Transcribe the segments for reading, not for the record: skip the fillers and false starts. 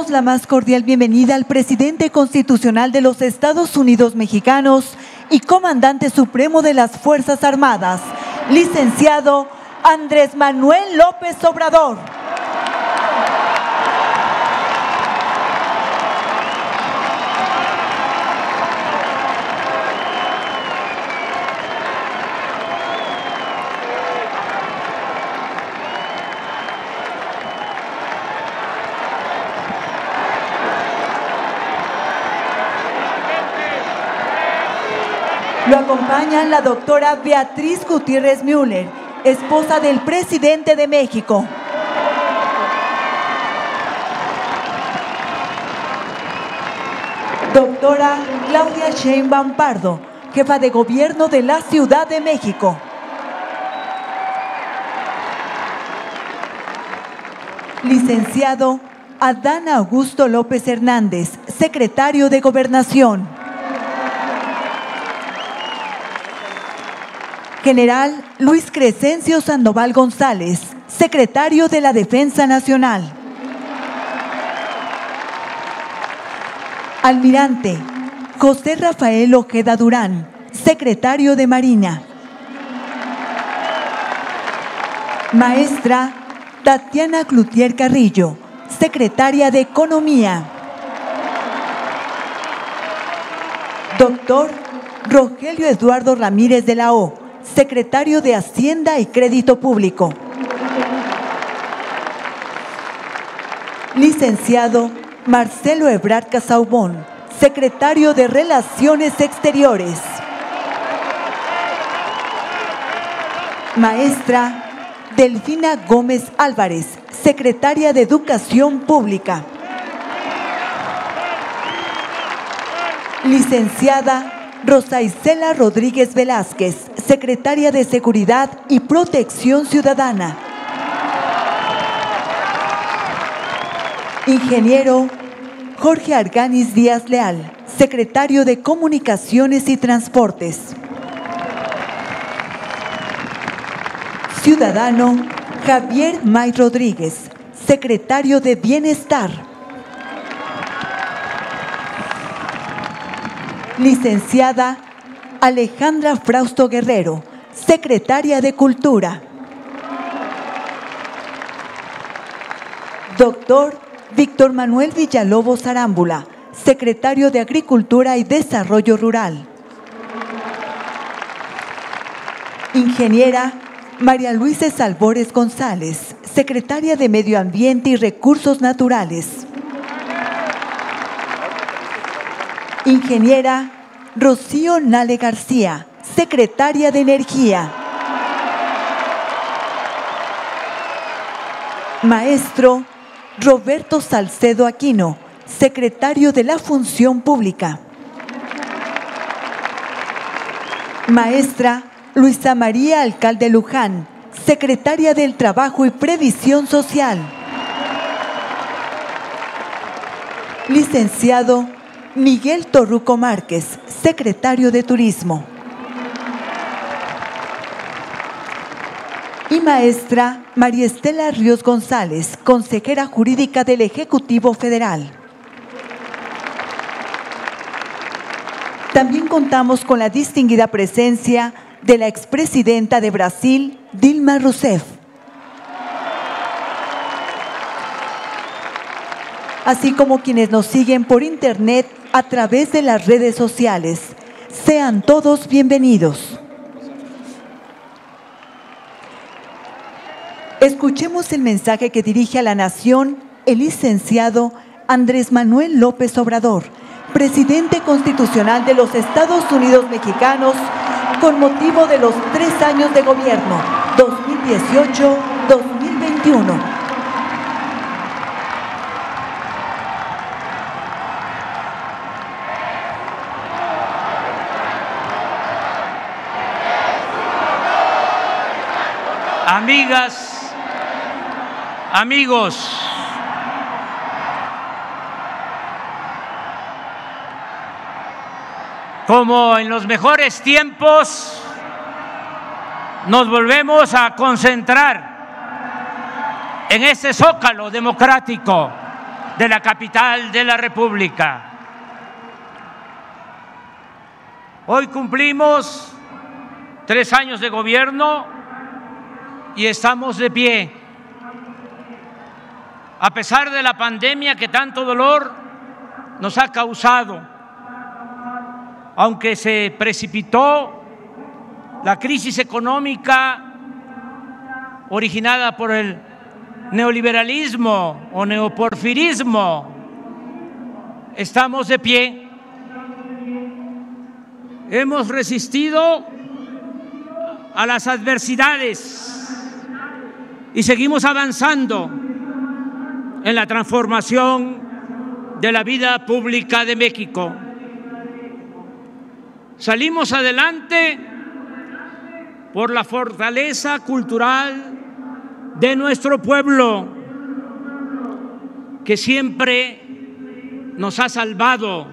damos la más cordial bienvenida al presidente constitucional de los Estados Unidos mexicanos y comandante supremo de las Fuerzas Armadas, licenciado Andrés Manuel López Obrador. Lo acompañan la doctora Beatriz Gutiérrez Müller, esposa del presidente de México. Doctora Claudia Sheinbaum Pardo, jefa de gobierno de la Ciudad de México. Licenciado Adán Augusto López Hernández, secretario de Gobernación. General Luis Crescencio Sandoval González, secretario de la Defensa Nacional. Almirante José Rafael Ojeda Durán, secretario de Marina. Maestra Tatiana Cloutier Carrillo, secretaria de Economía. Doctor Rogelio Eduardo Ramírez de la O, secretario de Hacienda y Crédito Público. Licenciado Marcelo Ebrard Casaubon, secretario de Relaciones Exteriores. Maestra Delfina Gómez Álvarez, secretaria de Educación Pública. Licenciada Rosa Isela Rodríguez Velázquez, secretaria de Seguridad y Protección Ciudadana. Ingeniero Jorge Arganis Díaz Leal, secretario de Comunicaciones y Transportes. Ciudadano Javier May Rodríguez, secretario de Bienestar. Licenciada Alejandra Frausto Guerrero, secretaria de Cultura. Doctor Víctor Manuel Villalobos Arámbula, secretario de Agricultura y Desarrollo Rural. Ingeniera María Luisa Salvores González, secretaria de Medio Ambiente y Recursos Naturales. Ingeniera Rocío Nale García, secretaria de Energía. Maestro Roberto Salcedo Aquino, secretario de la Función Pública. Maestra Luisa María Alcalde Luján, secretaria del Trabajo y Previsión Social. Licenciado Miguel Torruco Márquez, secretario de Turismo. Y maestra María Estela Ríos González, consejera jurídica del Ejecutivo Federal. También contamos con la distinguida presencia de la expresidenta de Brasil, Dilma Rousseff. Así como quienes nos siguen por internet a través de las redes sociales. Sean todos bienvenidos. Escuchemos el mensaje que dirige a la nación el licenciado Andrés Manuel López Obrador, presidente constitucional de los Estados Unidos mexicanos, con motivo de los 3 años de gobierno, 2018-2021. Amigas, amigos, como en los mejores tiempos, nos volvemos a concentrar en este zócalo democrático de la capital de la República. Hoy cumplimos 3 años de gobierno y estamos de pie. A pesar de la pandemia que tanto dolor nos ha causado, aunque se precipitó la crisis económica originada por el neoliberalismo o neoporfirismo, estamos de pie. Hemos resistido a las adversidades y seguimos avanzando en la transformación de la vida pública de México. Salimos adelante por la fortaleza cultural de nuestro pueblo, que siempre nos ha salvado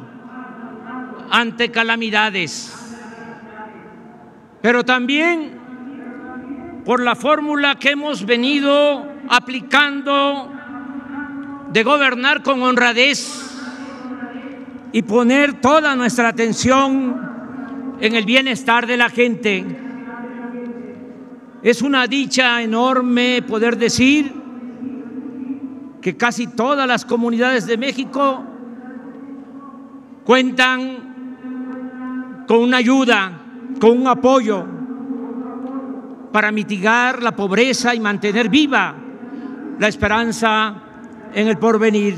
ante calamidades, pero también por la fórmula que hemos venido aplicando de gobernar con honradez y poner toda nuestra atención en el bienestar de la gente. Es una dicha enorme poder decir que casi todas las comunidades de México cuentan con una ayuda, con un apoyo para mitigar la pobreza y mantener viva la esperanza en el porvenir.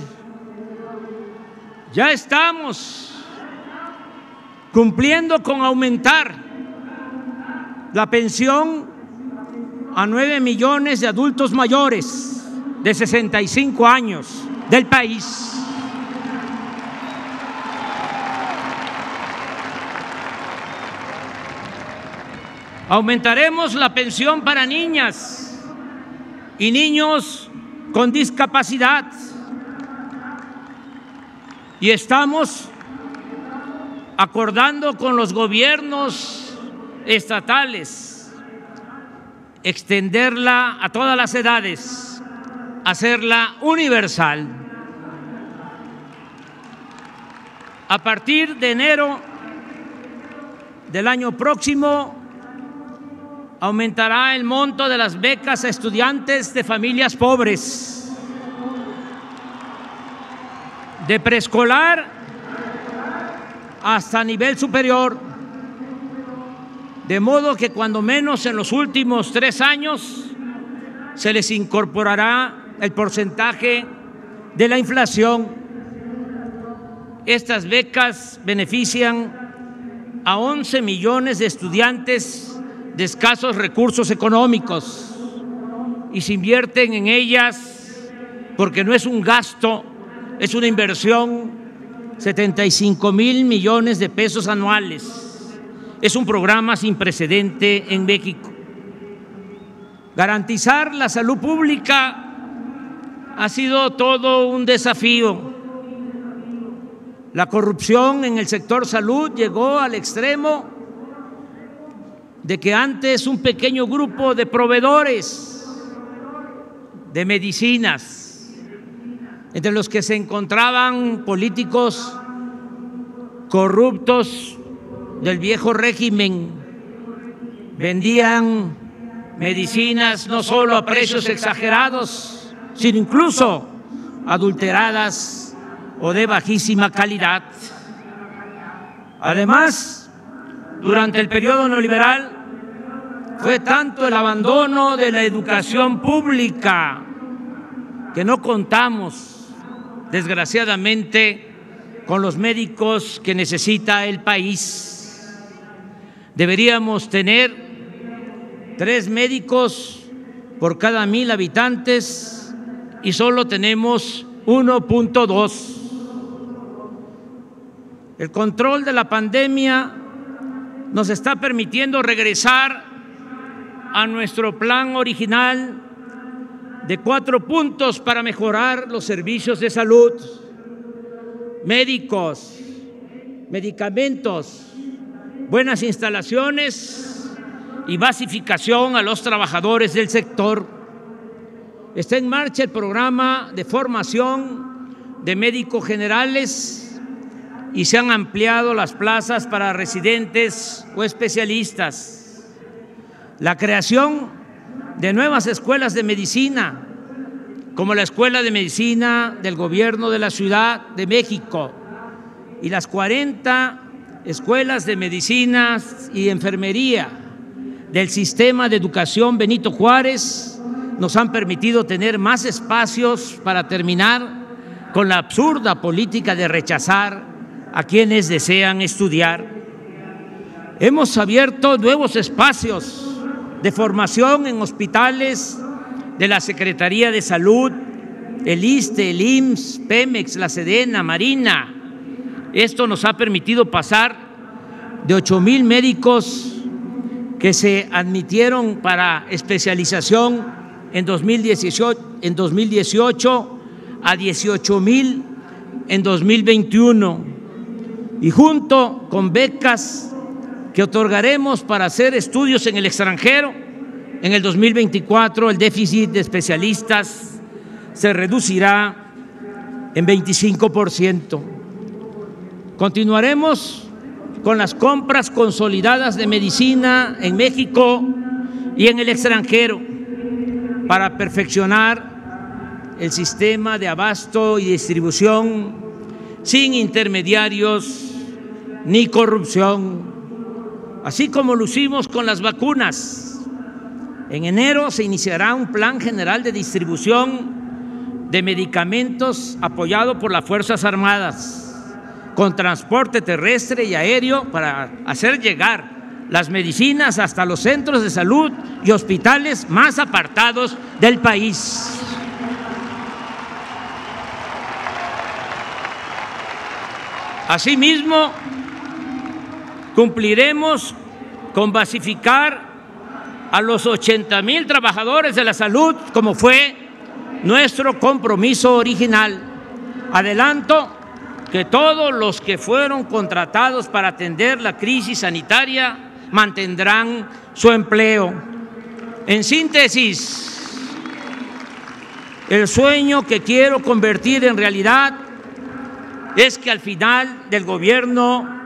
Ya estamos cumpliendo con aumentar la pensión a 9 millones de adultos mayores de 65 años del país. Aumentaremos la pensión para niñas y niños con discapacidad. Y estamos acordando con los gobiernos estatales extenderla a todas las edades, hacerla universal. A partir de enero del año próximo, aumentará el monto de las becas a estudiantes de familias pobres, de preescolar hasta nivel superior, de modo que cuando menos en los últimos 3 años se les incorporará el porcentaje de la inflación. Estas becas benefician a 11 millones de estudiantes de escasos recursos económicos y se invierten en ellas porque no es un gasto, es una inversión, 75,000 millones de pesos anuales. Es un programa sin precedente en México. Garantizar la salud pública ha sido todo un desafío. La corrupción en el sector salud llegó al extremo de que antes un pequeño grupo de proveedores de medicinas, entre los que se encontraban políticos corruptos del viejo régimen, vendían medicinas no solo a precios exagerados, sino incluso adulteradas o de bajísima calidad. Además, durante el periodo neoliberal fue tanto el abandono de la educación pública que no contamos, desgraciadamente, con los médicos que necesita el país. Deberíamos tener 3 médicos por cada 1,000 habitantes y solo tenemos 1.2. El control de la pandemia nos está permitiendo regresar a nuestro plan original de 4 puntos para mejorar los servicios de salud, médicos, medicamentos, buenas instalaciones y basificación a los trabajadores del sector. Está en marcha el programa de formación de médicos generales y se han ampliado las plazas para residentes o especialistas. La creación de nuevas escuelas de medicina, como la Escuela de Medicina del Gobierno de la Ciudad de México y las 40 escuelas de medicina y enfermería del Sistema de Educación Benito Juárez, nos han permitido tener más espacios para terminar con la absurda política de rechazar a quienes desean estudiar. Hemos abierto nuevos espacios de formación en hospitales de la Secretaría de Salud, el ISSSTE, el IMSS, Pemex, la Sedena, Marina. Esto nos ha permitido pasar de 8,000 médicos que se admitieron para especialización en 2018 a 18,000 en 2021. Y junto con becas que otorgaremos para hacer estudios en el extranjero, en el 2024 el déficit de especialistas se reducirá en 25%. Continuaremos con las compras consolidadas de medicina en México y en el extranjero para perfeccionar el sistema de abasto y distribución sin intermediarios ni corrupción, así como lo hicimos con las vacunas. En enero se iniciará un plan general de distribución de medicamentos apoyado por las Fuerzas Armadas, con transporte terrestre y aéreo para hacer llegar las medicinas hasta los centros de salud y hospitales más apartados del país. Asimismo, cumpliremos con basificar a los 80,000 trabajadores de la salud, como fue nuestro compromiso original. Adelanto que todos los que fueron contratados para atender la crisis sanitaria mantendrán su empleo. En síntesis, el sueño que quiero convertir en realidad es que al final del gobierno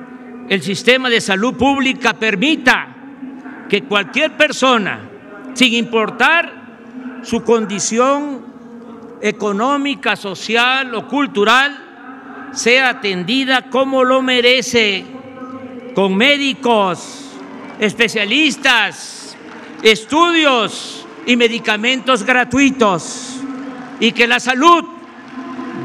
el sistema de salud pública permita que cualquier persona, sin importar su condición económica, social o cultural, sea atendida como lo merece, con médicos, especialistas, estudios y medicamentos gratuitos, y que la salud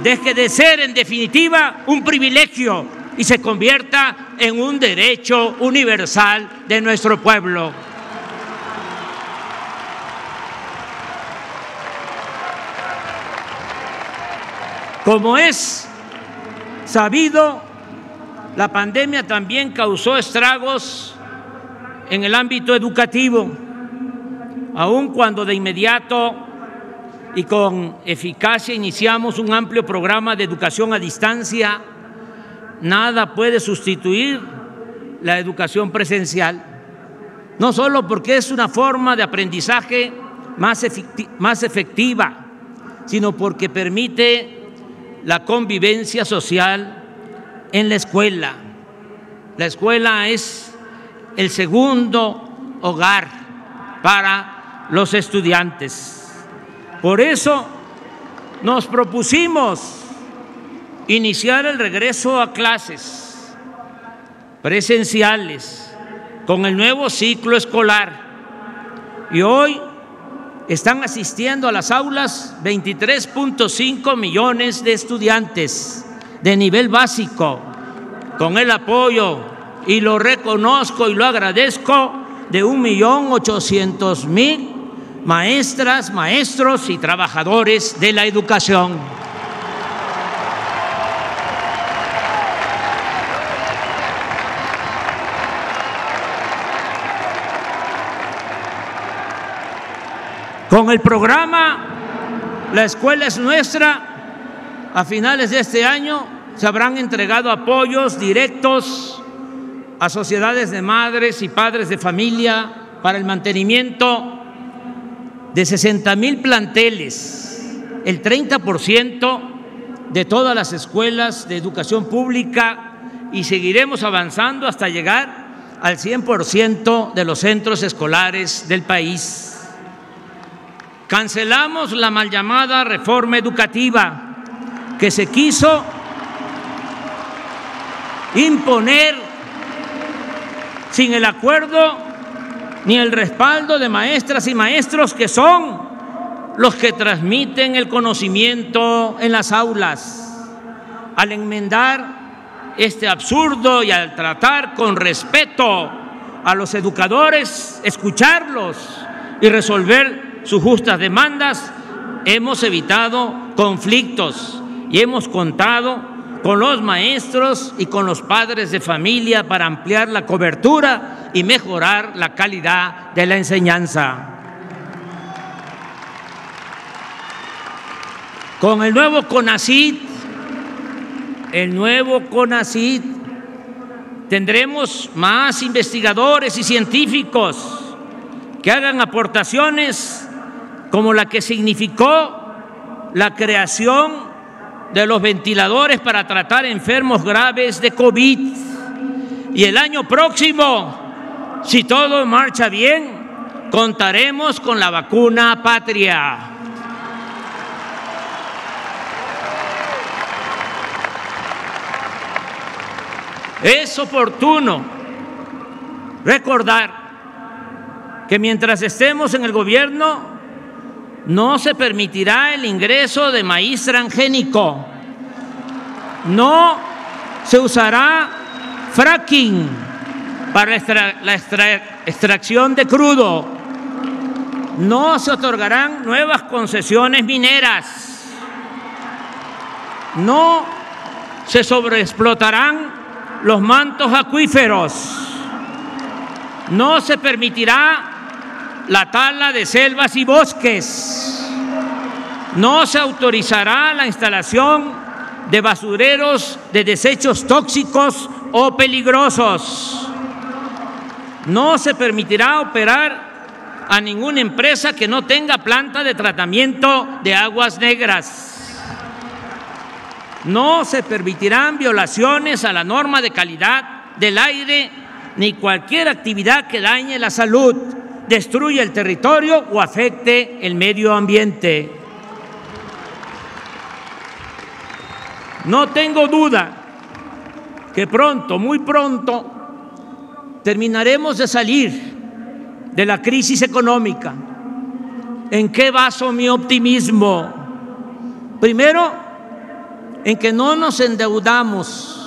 deje de ser, en definitiva, un privilegio y se convierta en un derecho universal de nuestro pueblo. Como es sabido, la pandemia también causó estragos en el ámbito educativo, aun cuando de inmediato y con eficacia iniciamos un amplio programa de educación a distancia. Nada puede sustituir la educación presencial, no solo porque es una forma de aprendizaje más efectiva, sino porque permite la convivencia social en la escuela. La escuela es el segundo hogar para los estudiantes. Por eso nos propusimos iniciar el regreso a clases presenciales con el nuevo ciclo escolar, y hoy están asistiendo a las aulas 23.5 millones de estudiantes de nivel básico, con el apoyo, y lo reconozco y lo agradezco, de 1.800.000 maestras, maestros y trabajadores de la educación. Con el programa La Escuela es Nuestra, a finales de este año se habrán entregado apoyos directos a sociedades de madres y padres de familia para el mantenimiento de 60,000 planteles, el 30% de todas las escuelas de educación pública y seguiremos avanzando hasta llegar al 100% de los centros escolares del país. Cancelamos la mal llamada reforma educativa que se quiso imponer sin el acuerdo ni el respaldo de maestras y maestros que son los que transmiten el conocimiento en las aulas. Al enmendar este absurdo y al tratar con respeto a los educadores, escucharlos y resolver sus justas demandas, hemos evitado conflictos y hemos contado con los maestros y con los padres de familia para ampliar la cobertura y mejorar la calidad de la enseñanza. Con el nuevo CONACYT, tendremos más investigadores y científicos que hagan aportaciones como la que significó la creación de los ventiladores para tratar enfermos graves de COVID. Y el año próximo, si todo marcha bien, contaremos con la vacuna patria. Es oportuno recordar que mientras estemos en el gobierno no se permitirá el ingreso de maíz transgénico, no se usará fracking para la extracción de crudo, no se otorgarán nuevas concesiones mineras, no se sobreexplotarán los mantos acuíferos, no se permitirá la tala de selvas y bosques, no se autorizará la instalación de basureros de desechos tóxicos o peligrosos, no se permitirá operar a ninguna empresa que no tenga planta de tratamiento de aguas negras. No se permitirán violaciones a la norma de calidad del aire ni cualquier actividad que dañe la salud, destruya el territorio o afecte el medio ambiente. No tengo duda que pronto, muy pronto, terminaremos de salir de la crisis económica. ¿En qué baso mi optimismo? Primero, en que no nos endeudamos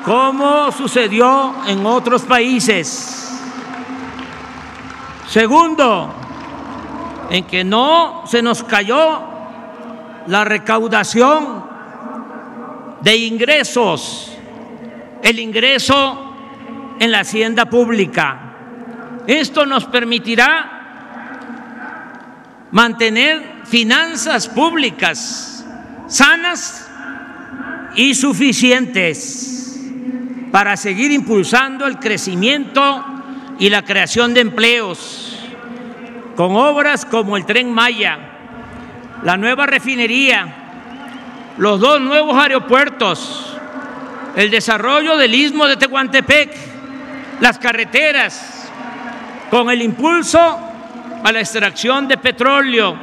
como sucedió en otros países. Segundo, en que no se nos cayó la recaudación de ingresos, el ingreso en la hacienda pública. Esto nos permitirá mantener finanzas públicas sanas y suficientes para seguir impulsando el crecimiento y la creación de empleos, con obras como el Tren Maya, la nueva refinería, los 2 nuevos aeropuertos, el desarrollo del Istmo de Tehuantepec, las carreteras, con el impulso a la extracción de petróleo,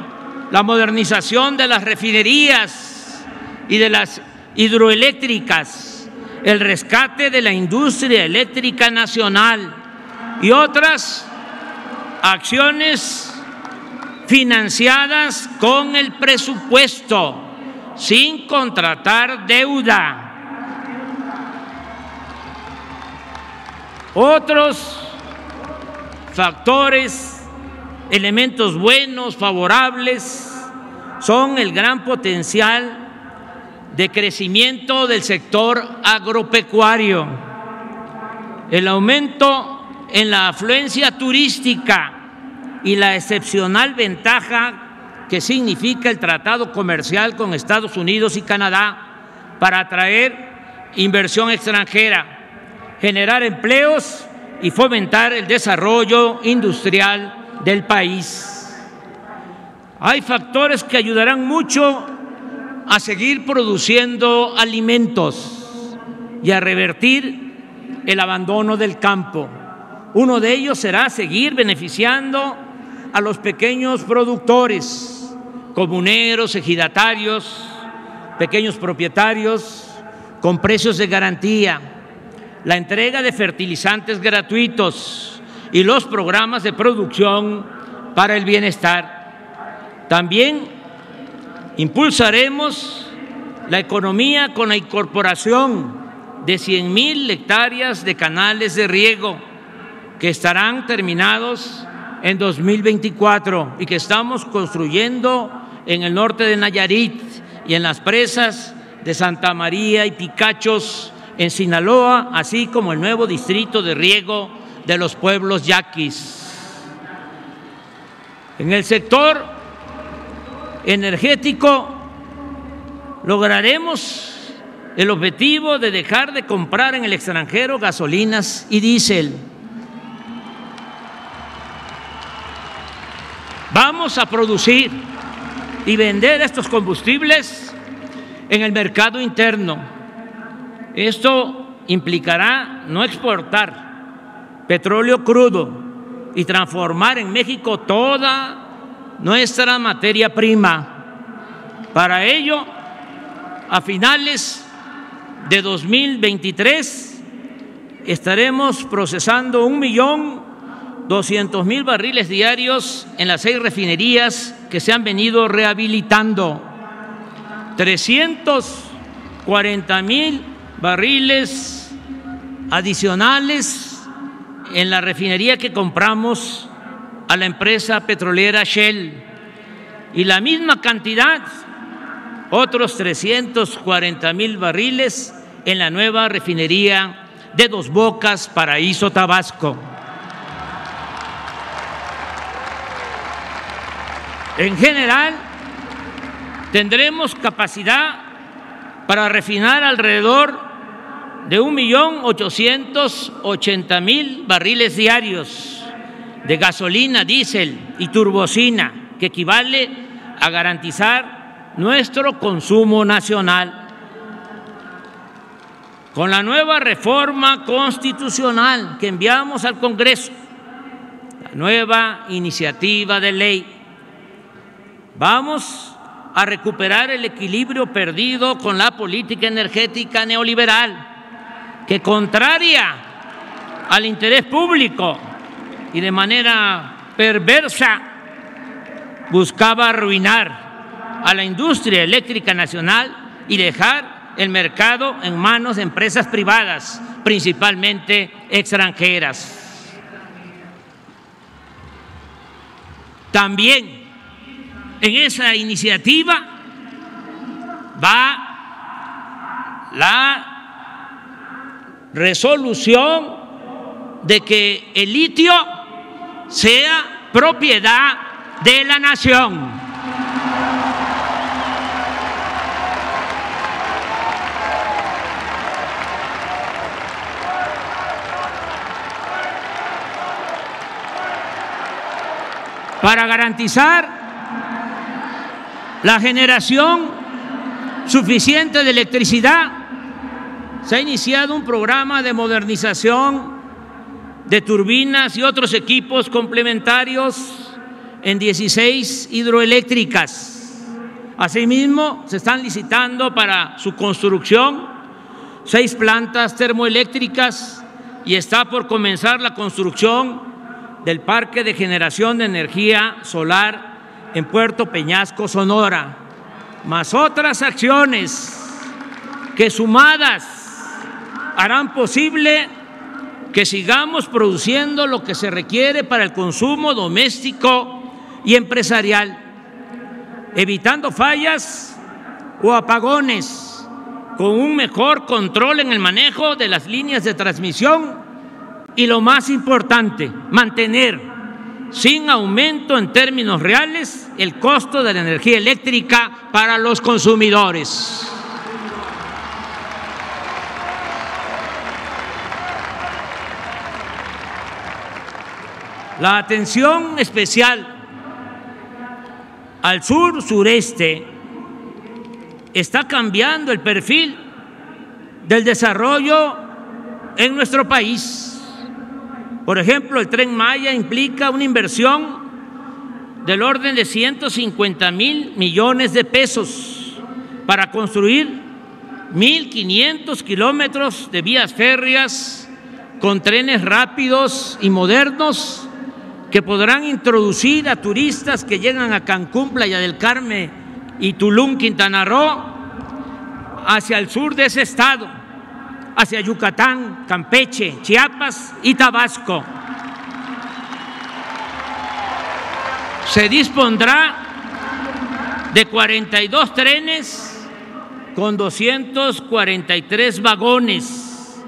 la modernización de las refinerías y de las hidroeléctricas, el rescate de la industria eléctrica nacional y otras acciones financiadas con el presupuesto, sin contratar deuda. Otros factores, elementos buenos, favorables, son el gran potencial de crecimiento del sector agropecuario, el aumento en la afluencia turística y la excepcional ventaja que significa el tratado comercial con Estados Unidos y Canadá para atraer inversión extranjera, generar empleos y fomentar el desarrollo industrial del país. Hay factores que ayudarán mucho a seguir produciendo alimentos y a revertir el abandono del campo. Uno de ellos será seguir beneficiando a los pequeños productores, comuneros, ejidatarios, pequeños propietarios con precios de garantía, la entrega de fertilizantes gratuitos y los programas de producción para el bienestar. También impulsaremos la economía con la incorporación de 100,000 hectáreas de canales de riego que estarán terminados en 2024 y que estamos construyendo en el norte de Nayarit y en las presas de Santa María y Picachos en Sinaloa, así como el nuevo distrito de riego de los pueblos yaquis. En el sector energético lograremos el objetivo de dejar de comprar en el extranjero gasolinas y diésel. Vamos a producir y vender estos combustibles en el mercado interno. Esto implicará no exportar petróleo crudo y transformar en México toda nuestra materia prima. Para ello, a finales de 2023 estaremos procesando 1.200.000 barriles diarios en las 6 refinerías que se han venido rehabilitando, 340.000 barriles adicionales en la refinería que compramos a la empresa petrolera Shell y la misma cantidad, otros 340.000 barriles en la nueva refinería de Dos Bocas, Paraíso, Tabasco. En general, tendremos capacidad para refinar alrededor de 1.880.000 barriles diarios de gasolina, diésel y turbocina, que equivale a garantizar nuestro consumo nacional. Con la nueva reforma constitucional que enviamos al Congreso, la nueva iniciativa de ley, vamos a recuperar el equilibrio perdido con la política energética neoliberal, que contraria al interés público y de manera perversa buscaba arruinar a la industria eléctrica nacional y dejar el mercado en manos de empresas privadas, principalmente extranjeras. También en esa iniciativa va la resolución de que el litio sea propiedad de la nación. Para garantizar la generación suficiente de electricidad, se ha iniciado un programa de modernización de turbinas y otros equipos complementarios en 16 hidroeléctricas. Asimismo, se están licitando para su construcción 6 plantas termoeléctricas y está por comenzar la construcción del parque de generación de energía solar en Puerto Peñasco, Sonora, más otras acciones que sumadas harán posible que sigamos produciendo lo que se requiere para el consumo doméstico y empresarial, evitando fallas o apagones, con un mejor control en el manejo de las líneas de transmisión y, lo más importante, mantener sin aumento en términos reales el costo de la energía eléctrica para los consumidores. La atención especial al sur-sureste está cambiando el perfil del desarrollo en nuestro país. Por ejemplo, el Tren Maya implica una inversión del orden de 150,000 millones de pesos para construir 1,500 kilómetros de vías férreas con trenes rápidos y modernos que podrán introducir a turistas que llegan a Cancún, Playa del Carmen y Tulum, Quintana Roo, hacia el sur de ese estado, hacia Yucatán, Campeche, Chiapas y Tabasco. Se dispondrá de 42 trenes con 243 vagones,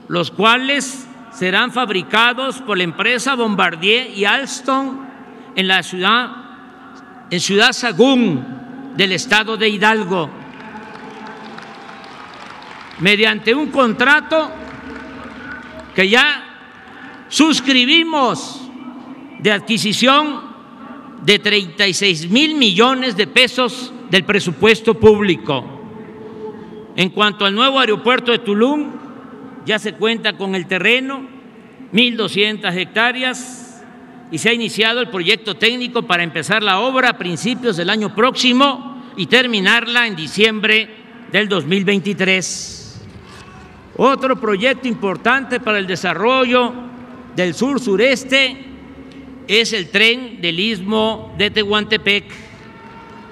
los cuales serán fabricados por la empresa Bombardier y Alstom en Ciudad Sagún del estado de Hidalgo, mediante un contrato que ya suscribimos de adquisición de 36,000 millones de pesos del presupuesto público. En cuanto al nuevo aeropuerto de Tulum, ya se cuenta con el terreno, 1,200 hectáreas, y se ha iniciado el proyecto técnico para empezar la obra a principios del año próximo y terminarla en diciembre del 2023. Otro proyecto importante para el desarrollo del sur-sureste es el tren del Istmo de Tehuantepec,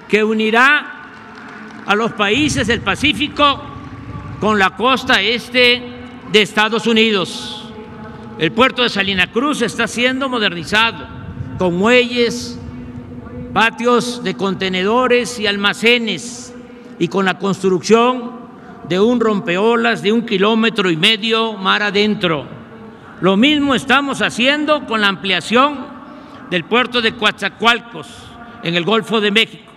que unirá a los países del Pacífico con la costa este de Estados Unidos. El puerto de Salina Cruz está siendo modernizado con muelles, patios de contenedores y almacenes, y con la construcción de un rompeolas de 1,5 kilómetros mar adentro. Lo mismo estamos haciendo con la ampliación del puerto de Coatzacoalcos en el Golfo de México.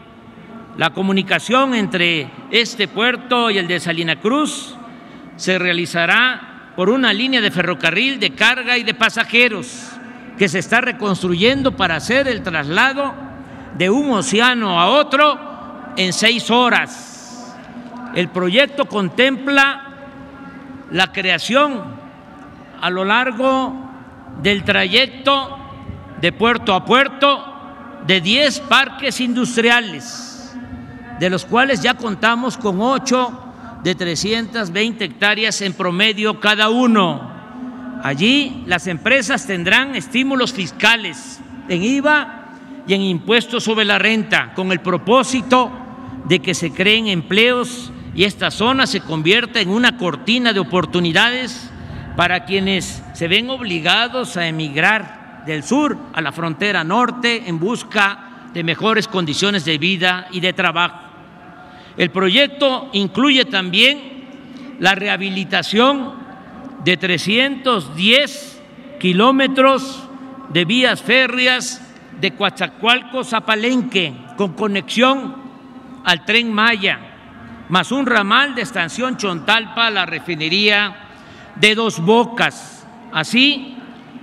La comunicación entre este puerto y el de Salina Cruz se realizará por una línea de ferrocarril de carga y de pasajeros que se está reconstruyendo para hacer el traslado de un océano a otro en 6 horas. El proyecto contempla la creación a lo largo del trayecto de puerto a puerto de 10 parques industriales, de los cuales ya contamos con 8 de 320 hectáreas en promedio cada uno. Allí las empresas tendrán estímulos fiscales en IVA y en impuestos sobre la renta, con el propósito de que se creen empleos y esta zona se convierta en una cortina de oportunidades para quienes se ven obligados a emigrar del sur a la frontera norte en busca de mejores condiciones de vida y de trabajo. El proyecto incluye también la rehabilitación de 310 kilómetros de vías férreas de Coatzacoalcos a Palenque con conexión al Tren Maya, más un ramal de Estación Chontalpa a la refinería de Dos Bocas, así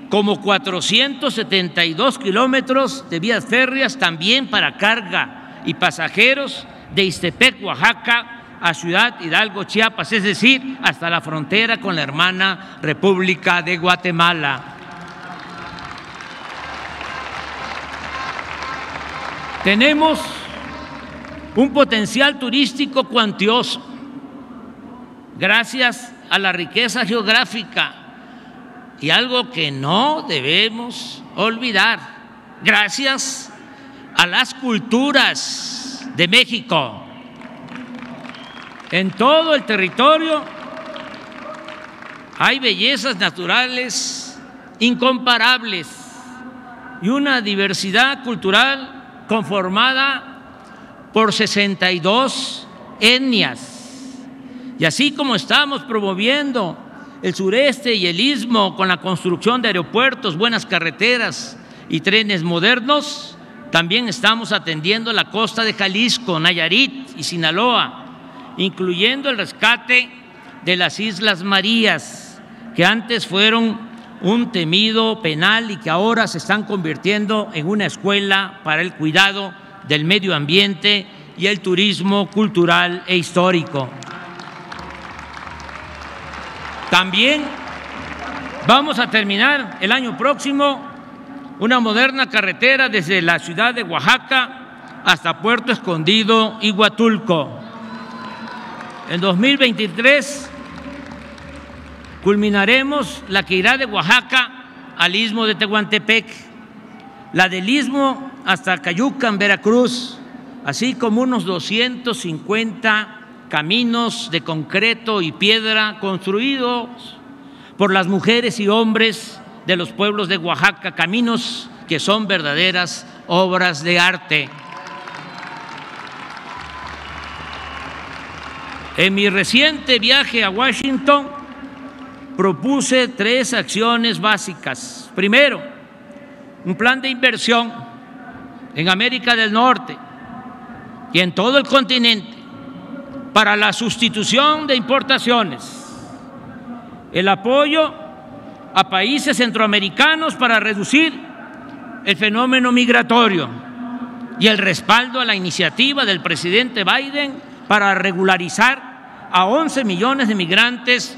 como 472 kilómetros de vías férreas también para carga y pasajeros de Ixtepec, Oaxaca, a Ciudad Hidalgo, Chiapas, es decir, hasta la frontera con la hermana República de Guatemala. Tenemos un potencial turístico cuantioso gracias a la riqueza geográfica y algo que no debemos olvidar, gracias a las culturas de México. En todo el territorio hay bellezas naturales incomparables y una diversidad cultural conformada por 62 etnias. Y así como estamos promoviendo el sureste y el istmo con la construcción de aeropuertos, buenas carreteras y trenes modernos, también estamos atendiendo la costa de Jalisco, Nayarit y Sinaloa, incluyendo el rescate de las Islas Marías, que antes fueron un temido penal y que ahora se están convirtiendo en una escuela para el cuidado del medio ambiente y el turismo cultural e histórico. También vamos a terminar el año próximo una moderna carretera desde la ciudad de Oaxaca hasta Puerto Escondido y Huatulco. En 2023 culminaremos la que irá de Oaxaca al Istmo de Tehuantepec, la del Istmo hasta Cayucan, Veracruz, así como unos 250 caminos de concreto y piedra construidos por las mujeres y hombres de los pueblos de Oaxaca, caminos que son verdaderas obras de arte. En mi reciente viaje a Washington propuse 3 acciones básicas. Primero, un plan de inversión en América del Norte y en todo el continente para la sustitución de importaciones, el apoyo a países centroamericanos para reducir el fenómeno migratorio y el respaldo a la iniciativa del presidente Biden para regularizar a 11 millones de migrantes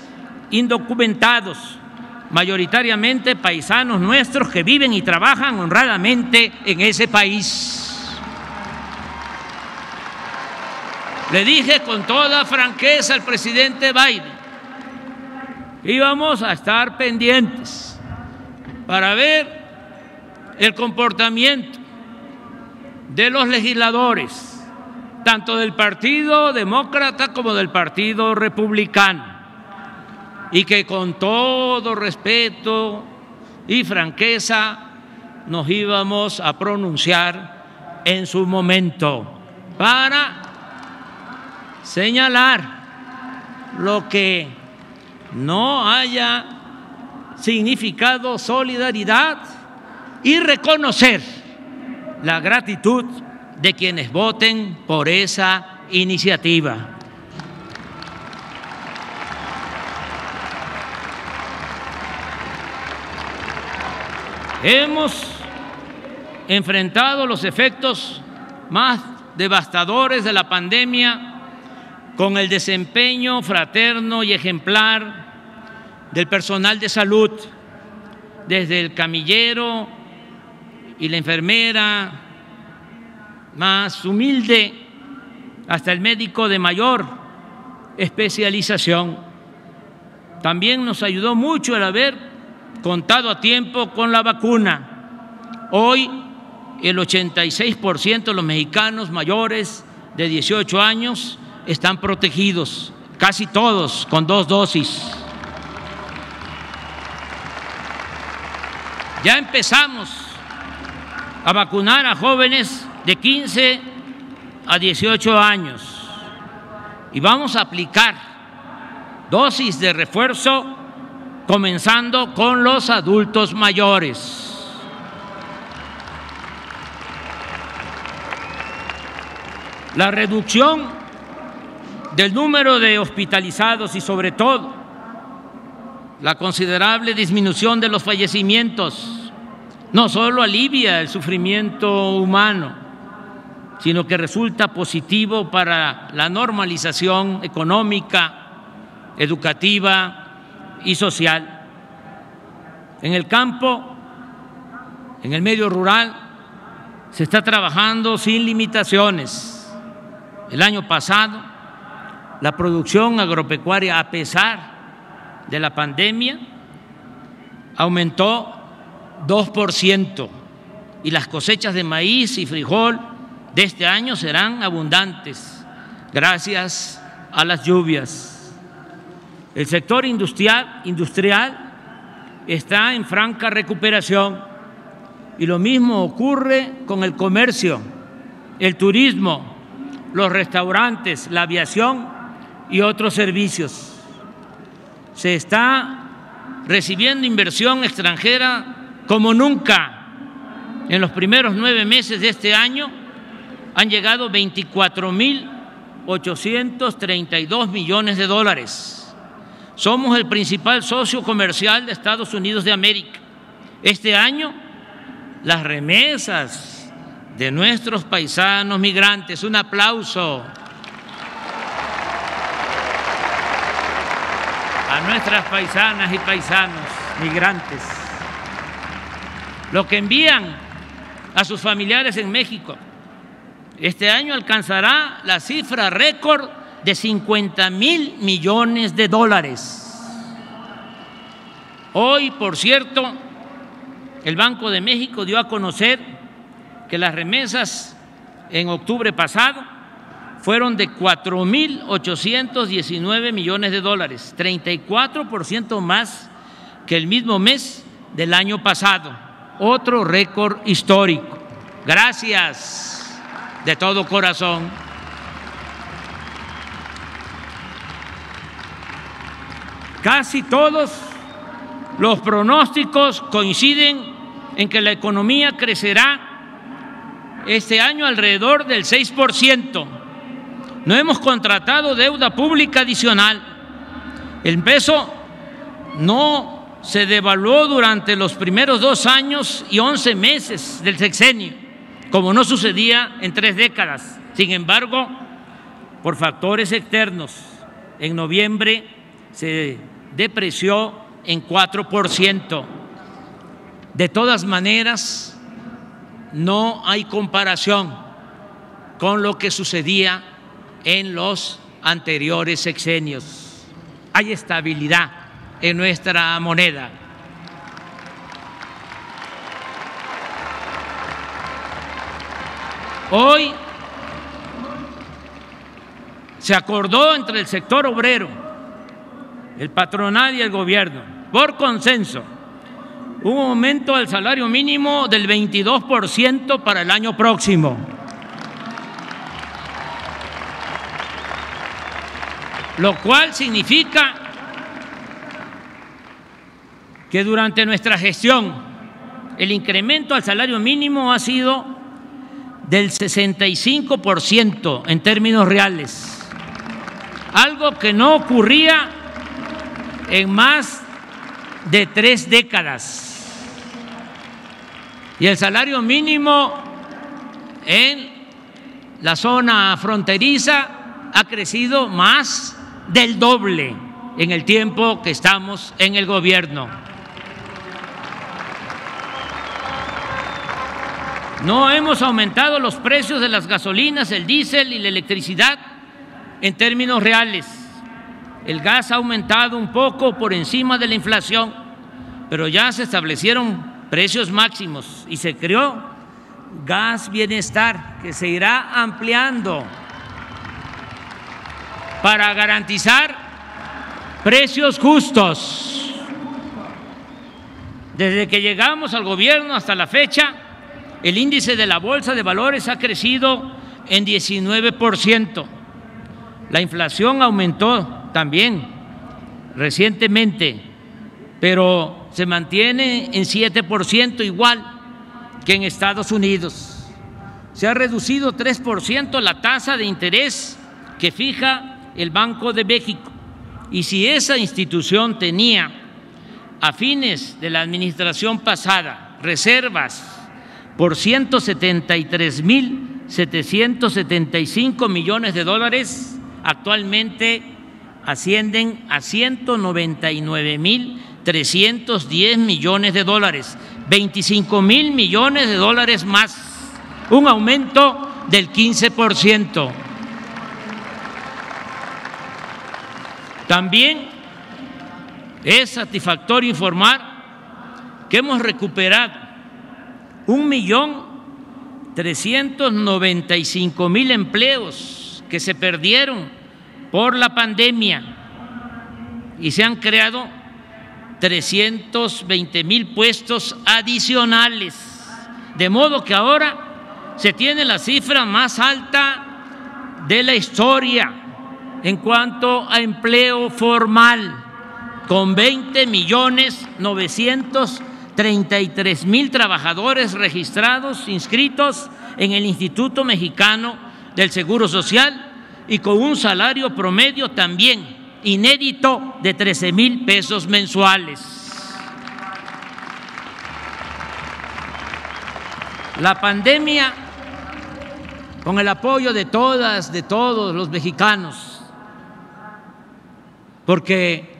indocumentados, mayoritariamente paisanos nuestros que viven y trabajan honradamente en ese país. Le dije con toda franqueza al presidente Biden que íbamos a estar pendientes para ver el comportamiento de los legisladores, tanto del Partido Demócrata como del Partido Republicano, y que con todo respeto y franqueza nos íbamos a pronunciar en su momento para señalar lo que no haya significado solidaridad y reconocer la gratitud de quienes voten por esa iniciativa. Hemos enfrentado los efectos más devastadores de la pandemia con el desempeño fraterno y ejemplar del personal de salud, desde el camillero y la enfermera más humilde hasta el médico de mayor especialización. También nos ayudó mucho el haber contado a tiempo con la vacuna. Hoy el 86% de los mexicanos mayores de 18 años están protegidos, casi todos con 2 dosis. Ya empezamos a vacunar a jóvenes de 15 a 18 años y vamos a aplicar dosis de refuerzo comenzando con los adultos mayores. La reducción del número de hospitalizados y sobre todo la considerable disminución de los fallecimientos no solo alivia el sufrimiento humano, sino que resulta positivo para la normalización económica, educativa y social. En el campo, en el medio rural, se está trabajando sin limitaciones. El año pasado, la producción agropecuaria, a pesar de la pandemia, aumentó 2% y las cosechas de maíz y frijol de este año serán abundantes gracias a las lluvias. El sector industrial está en franca recuperación y lo mismo ocurre con el comercio, el turismo, los restaurantes, la aviación y otros servicios. Se está recibiendo inversión extranjera como nunca. En los primeros 9 meses de este año han llegado 24.832 millones de dólares. Somos el principal socio comercial de Estados Unidos de América. Este año, las remesas de nuestros paisanos migrantes. Un aplauso a nuestras paisanas y paisanos migrantes. Lo que envían a sus familiares en México este año alcanzará la cifra récord de $50,000 millones. Hoy, por cierto, el Banco de México dio a conocer que las remesas en octubre pasado fueron de $4,819 millones, 34% más que el mismo mes del año pasado. Otro récord histórico. Gracias de todo corazón. Casi todos los pronósticos coinciden en que la economía crecerá este año alrededor del 6%. No hemos contratado deuda pública adicional. El peso no se devaluó durante los primeros 2 años y 11 meses del sexenio, como no sucedía en 3 décadas. Sin embargo, por factores externos, en noviembre se depreció en 4%. De todas maneras, no hay comparación con lo que sucedía en los anteriores sexenios. Hay estabilidad en nuestra moneda. Hoy se acordó entre el sector obrero, el patronal y el gobierno, por consenso, un aumento del salario mínimo del 22% para el año próximo. Lo cual significa que durante nuestra gestión el incremento al salario mínimo ha sido del 65% en términos reales, algo que no ocurría en más de 3 décadas. Y el salario mínimo en la zona fronteriza ha crecido más del doble en el tiempo que estamos en el gobierno. No hemos aumentado los precios de las gasolinas, el diésel y la electricidad en términos reales. El gas ha aumentado un poco por encima de la inflación, pero ya se establecieron precios máximos y se creó Gas Bienestar, que se irá ampliando para garantizar precios justos. Desde que llegamos al gobierno hasta la fecha, el índice de la Bolsa de Valores ha crecido en 19%. La inflación aumentó también recientemente, pero se mantiene en 7%, igual que en Estados Unidos. Se ha reducido 3% la tasa de interés que fija el Banco de México. Y si esa institución tenía a fines de la administración pasada reservas por $173,775 millones, actualmente ascienden a $199,310 millones, $25,000 millones más, un aumento del 15%. También es satisfactorio informar que hemos recuperado 1.395.000 empleos que se perdieron por la pandemia y se han creado 320,000 puestos adicionales, de modo que ahora se tiene la cifra más alta de la historia en cuanto a empleo formal, con 20,933,000 trabajadores registrados, inscritos en el Instituto Mexicano del Seguro Social y con un salario promedio también inédito de 13,000 pesos mensuales. La pandemia con el apoyo de todas, de todos los mexicanos, porque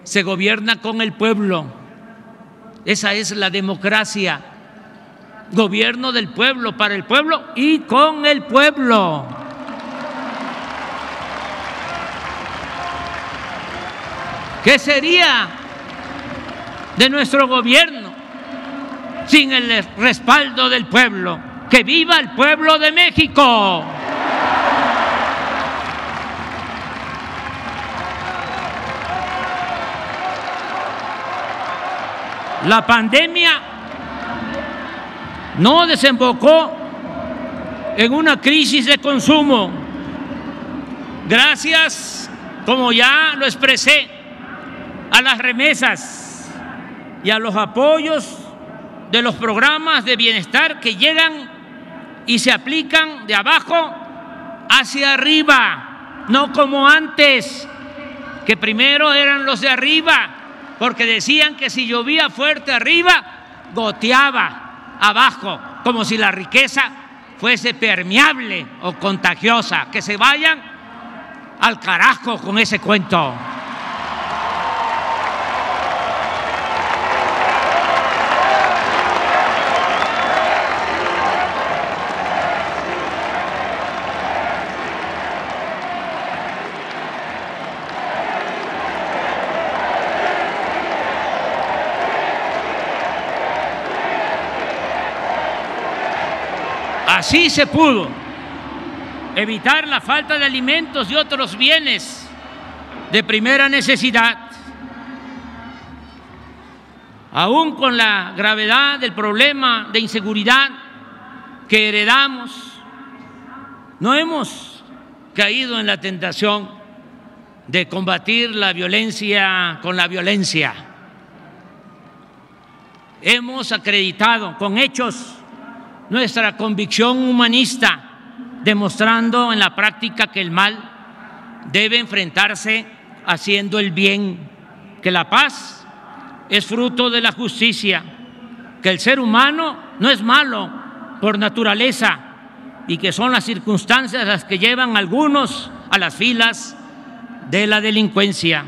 se gobierna con el pueblo. Esa es la democracia, gobierno del pueblo, para el pueblo y con el pueblo. ¿Qué sería de nuestro gobierno sin el respaldo del pueblo? ¡Que viva el pueblo de México! La pandemia no desembocó en una crisis de consumo. Gracias, como ya lo expresé, a las remesas y a los apoyos de los programas de bienestar que llegan y se aplican de abajo hacia arriba, no como antes, que primero eran los de arriba, porque decían que si llovía fuerte arriba, goteaba abajo, como si la riqueza fuese permeable o contagiosa. Que se vayan al carajo con ese cuento. Así se pudo evitar la falta de alimentos y otros bienes de primera necesidad. Aún con la gravedad del problema de inseguridad que heredamos, no hemos caído en la tentación de combatir la violencia con la violencia. Hemos acreditado con hechos nuestra convicción humanista, demostrando en la práctica que el mal debe enfrentarse haciendo el bien, que la paz es fruto de la justicia, que el ser humano no es malo por naturaleza y que son las circunstancias las que llevan a algunos a las filas de la delincuencia.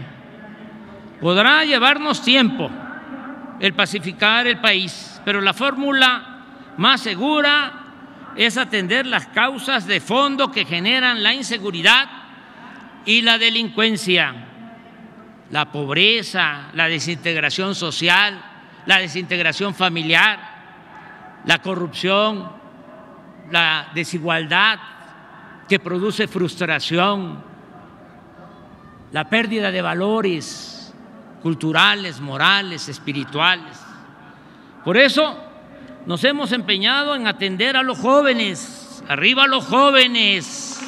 Podrá llevarnos tiempo el pacificar el país, pero la fórmula más segura es atender las causas de fondo que generan la inseguridad y la delincuencia: la pobreza, la desintegración social, la desintegración familiar, la corrupción, la desigualdad que produce frustración, la pérdida de valores culturales, morales, espirituales. Por eso nos hemos empeñado en atender a los jóvenes. ¡Arriba los jóvenes!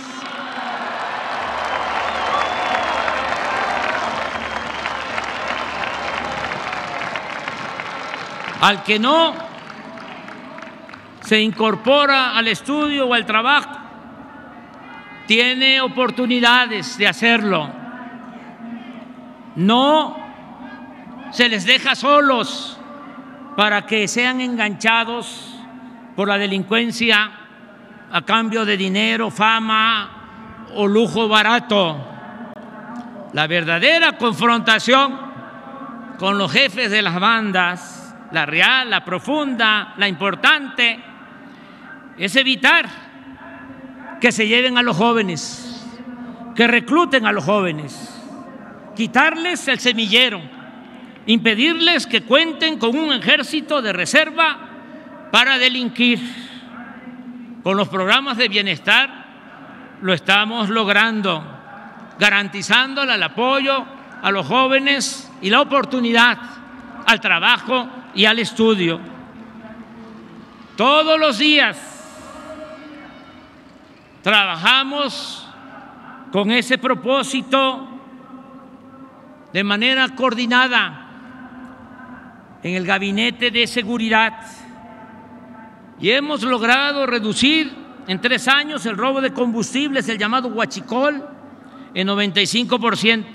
Al que no se incorpora al estudio o al trabajo, tiene oportunidades de hacerlo. No se les deja solos para que sean enganchados por la delincuencia a cambio de dinero, fama o lujo barato. La verdadera confrontación con los jefes de las bandas, la real, la profunda, la importante, es evitar que se lleven a los jóvenes, que recluten a los jóvenes, quitarles el semillero, impedirles que cuenten con un ejército de reserva para delinquir. Con los programas de bienestar lo estamos logrando, garantizándole el apoyo a los jóvenes y la oportunidad al trabajo y al estudio. Todos los días trabajamos con ese propósito de manera coordinada en el Gabinete de Seguridad y hemos logrado reducir en 3 años el robo de combustibles, el llamado huachicol, en 95%,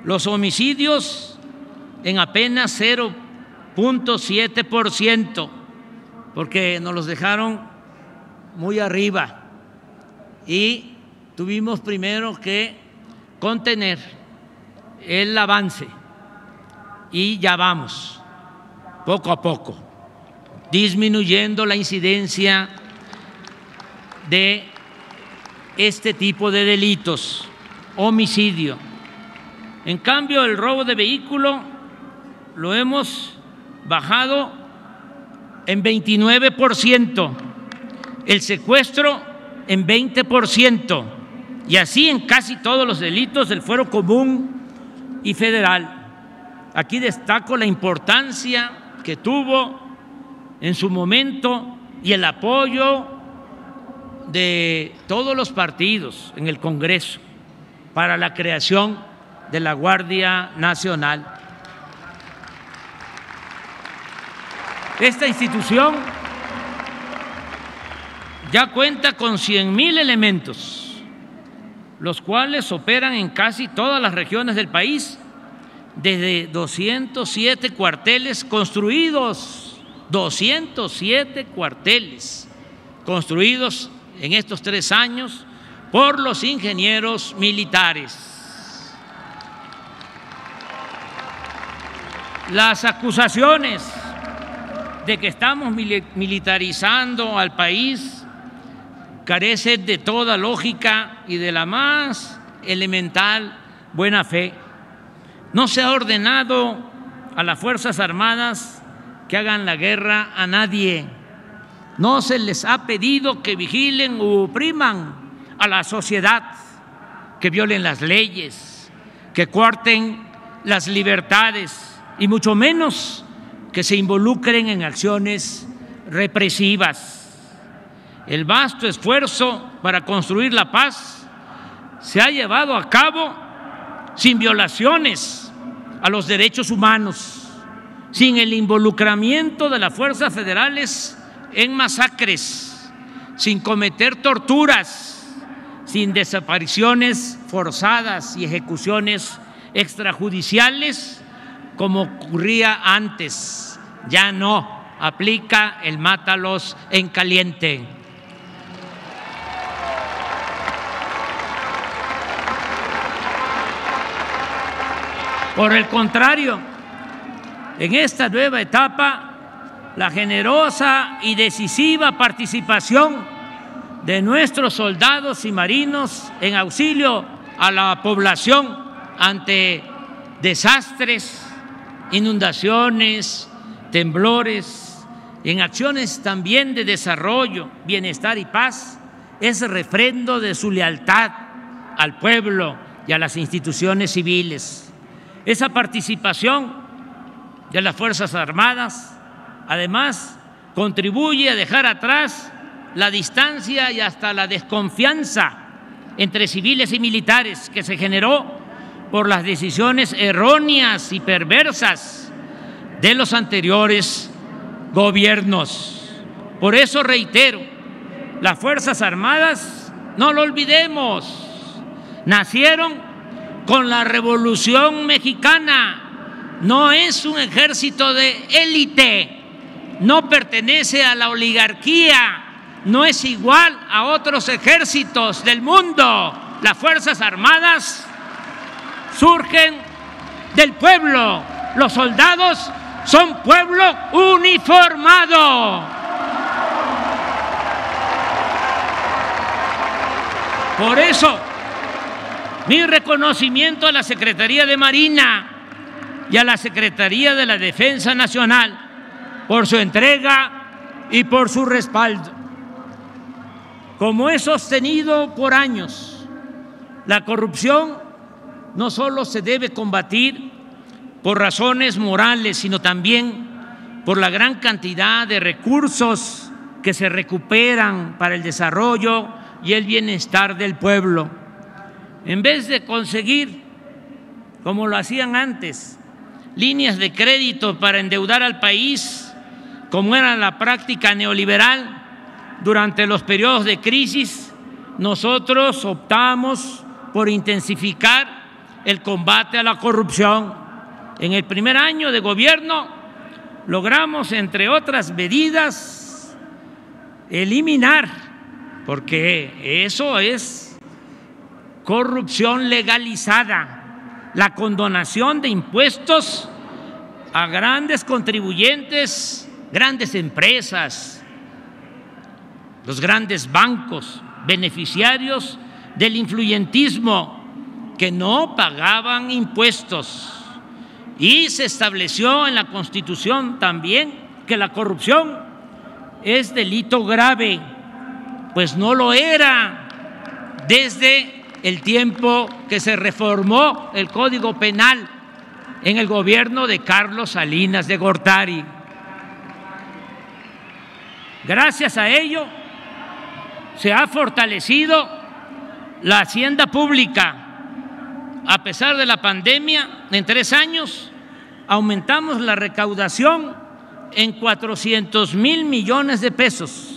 los homicidios en apenas 0.7%, porque nos los dejaron muy arriba y tuvimos primero que contener el avance y ya vamos poco a poco disminuyendo la incidencia de este tipo de delitos, homicidio. En cambio, el robo de vehículo lo hemos bajado en 29%, el secuestro en 20%, y así en casi todos los delitos del fuero común y federal. Aquí destaco la importancia que tuvo en su momento y el apoyo de todos los partidos en el Congreso para la creación de la Guardia Nacional. Esta institución ya cuenta con 100,000 elementos, los cuales operan en casi todas las regiones del país, desde 207 cuarteles construidos, 207 cuarteles construidos en estos 3 años por los ingenieros militares. Las acusaciones de que estamos militarizando al país carecen de toda lógica y de la más elemental buena fe. No se ha ordenado a las Fuerzas Armadas que hagan la guerra a nadie. No se les ha pedido que vigilen u opriman a la sociedad, que violen las leyes, que coarten las libertades y mucho menos que se involucren en acciones represivas. El vasto esfuerzo para construir la paz se ha llevado a cabo sin violaciones a los derechos humanos, sin el involucramiento de las fuerzas federales en masacres, sin cometer torturas, sin desapariciones forzadas y ejecuciones extrajudiciales como ocurría antes. Ya no aplica el mátalos en caliente. Por el contrario, en esta nueva etapa, la generosa y decisiva participación de nuestros soldados y marinos en auxilio a la población ante desastres, inundaciones, temblores, en acciones también de desarrollo, bienestar y paz, es refrendo de su lealtad al pueblo y a las instituciones civiles. Esa participación de las Fuerzas Armadas, además, contribuye a dejar atrás la distancia y hasta la desconfianza entre civiles y militares que se generó por las decisiones erróneas y perversas de los anteriores gobiernos. Por eso reitero, las Fuerzas Armadas, no lo olvidemos, nacieron con la Revolución Mexicana. No es un ejército de élite, no pertenece a la oligarquía, no es igual a otros ejércitos del mundo. Las Fuerzas Armadas surgen del pueblo, los soldados son pueblo uniformado. Por eso, mi reconocimiento a la Secretaría de Marina y a la Secretaría de la Defensa Nacional por su entrega y por su respaldo. Como he sostenido por años, la corrupción no solo se debe combatir por razones morales, sino también por la gran cantidad de recursos que se recuperan para el desarrollo y el bienestar del pueblo. En vez de conseguir, como lo hacían antes, líneas de crédito para endeudar al país, como era la práctica neoliberal durante los periodos de crisis, nosotros optamos por intensificar el combate a la corrupción. En el primer año de gobierno logramos, entre otras medidas, eliminar porque eso es corrupción legalizada, la condonación de impuestos a grandes contribuyentes, grandes empresas, los grandes bancos, beneficiarios del influyentismo que no pagaban impuestos. Y se estableció en la Constitución también que la corrupción es delito grave, pues no lo era desde el tiempo que se reformó el Código Penal en el gobierno de Carlos Salinas de Gortari. Gracias a ello se ha fortalecido la hacienda pública. A pesar de la pandemia, en 3 años aumentamos la recaudación en 400,000 millones de pesos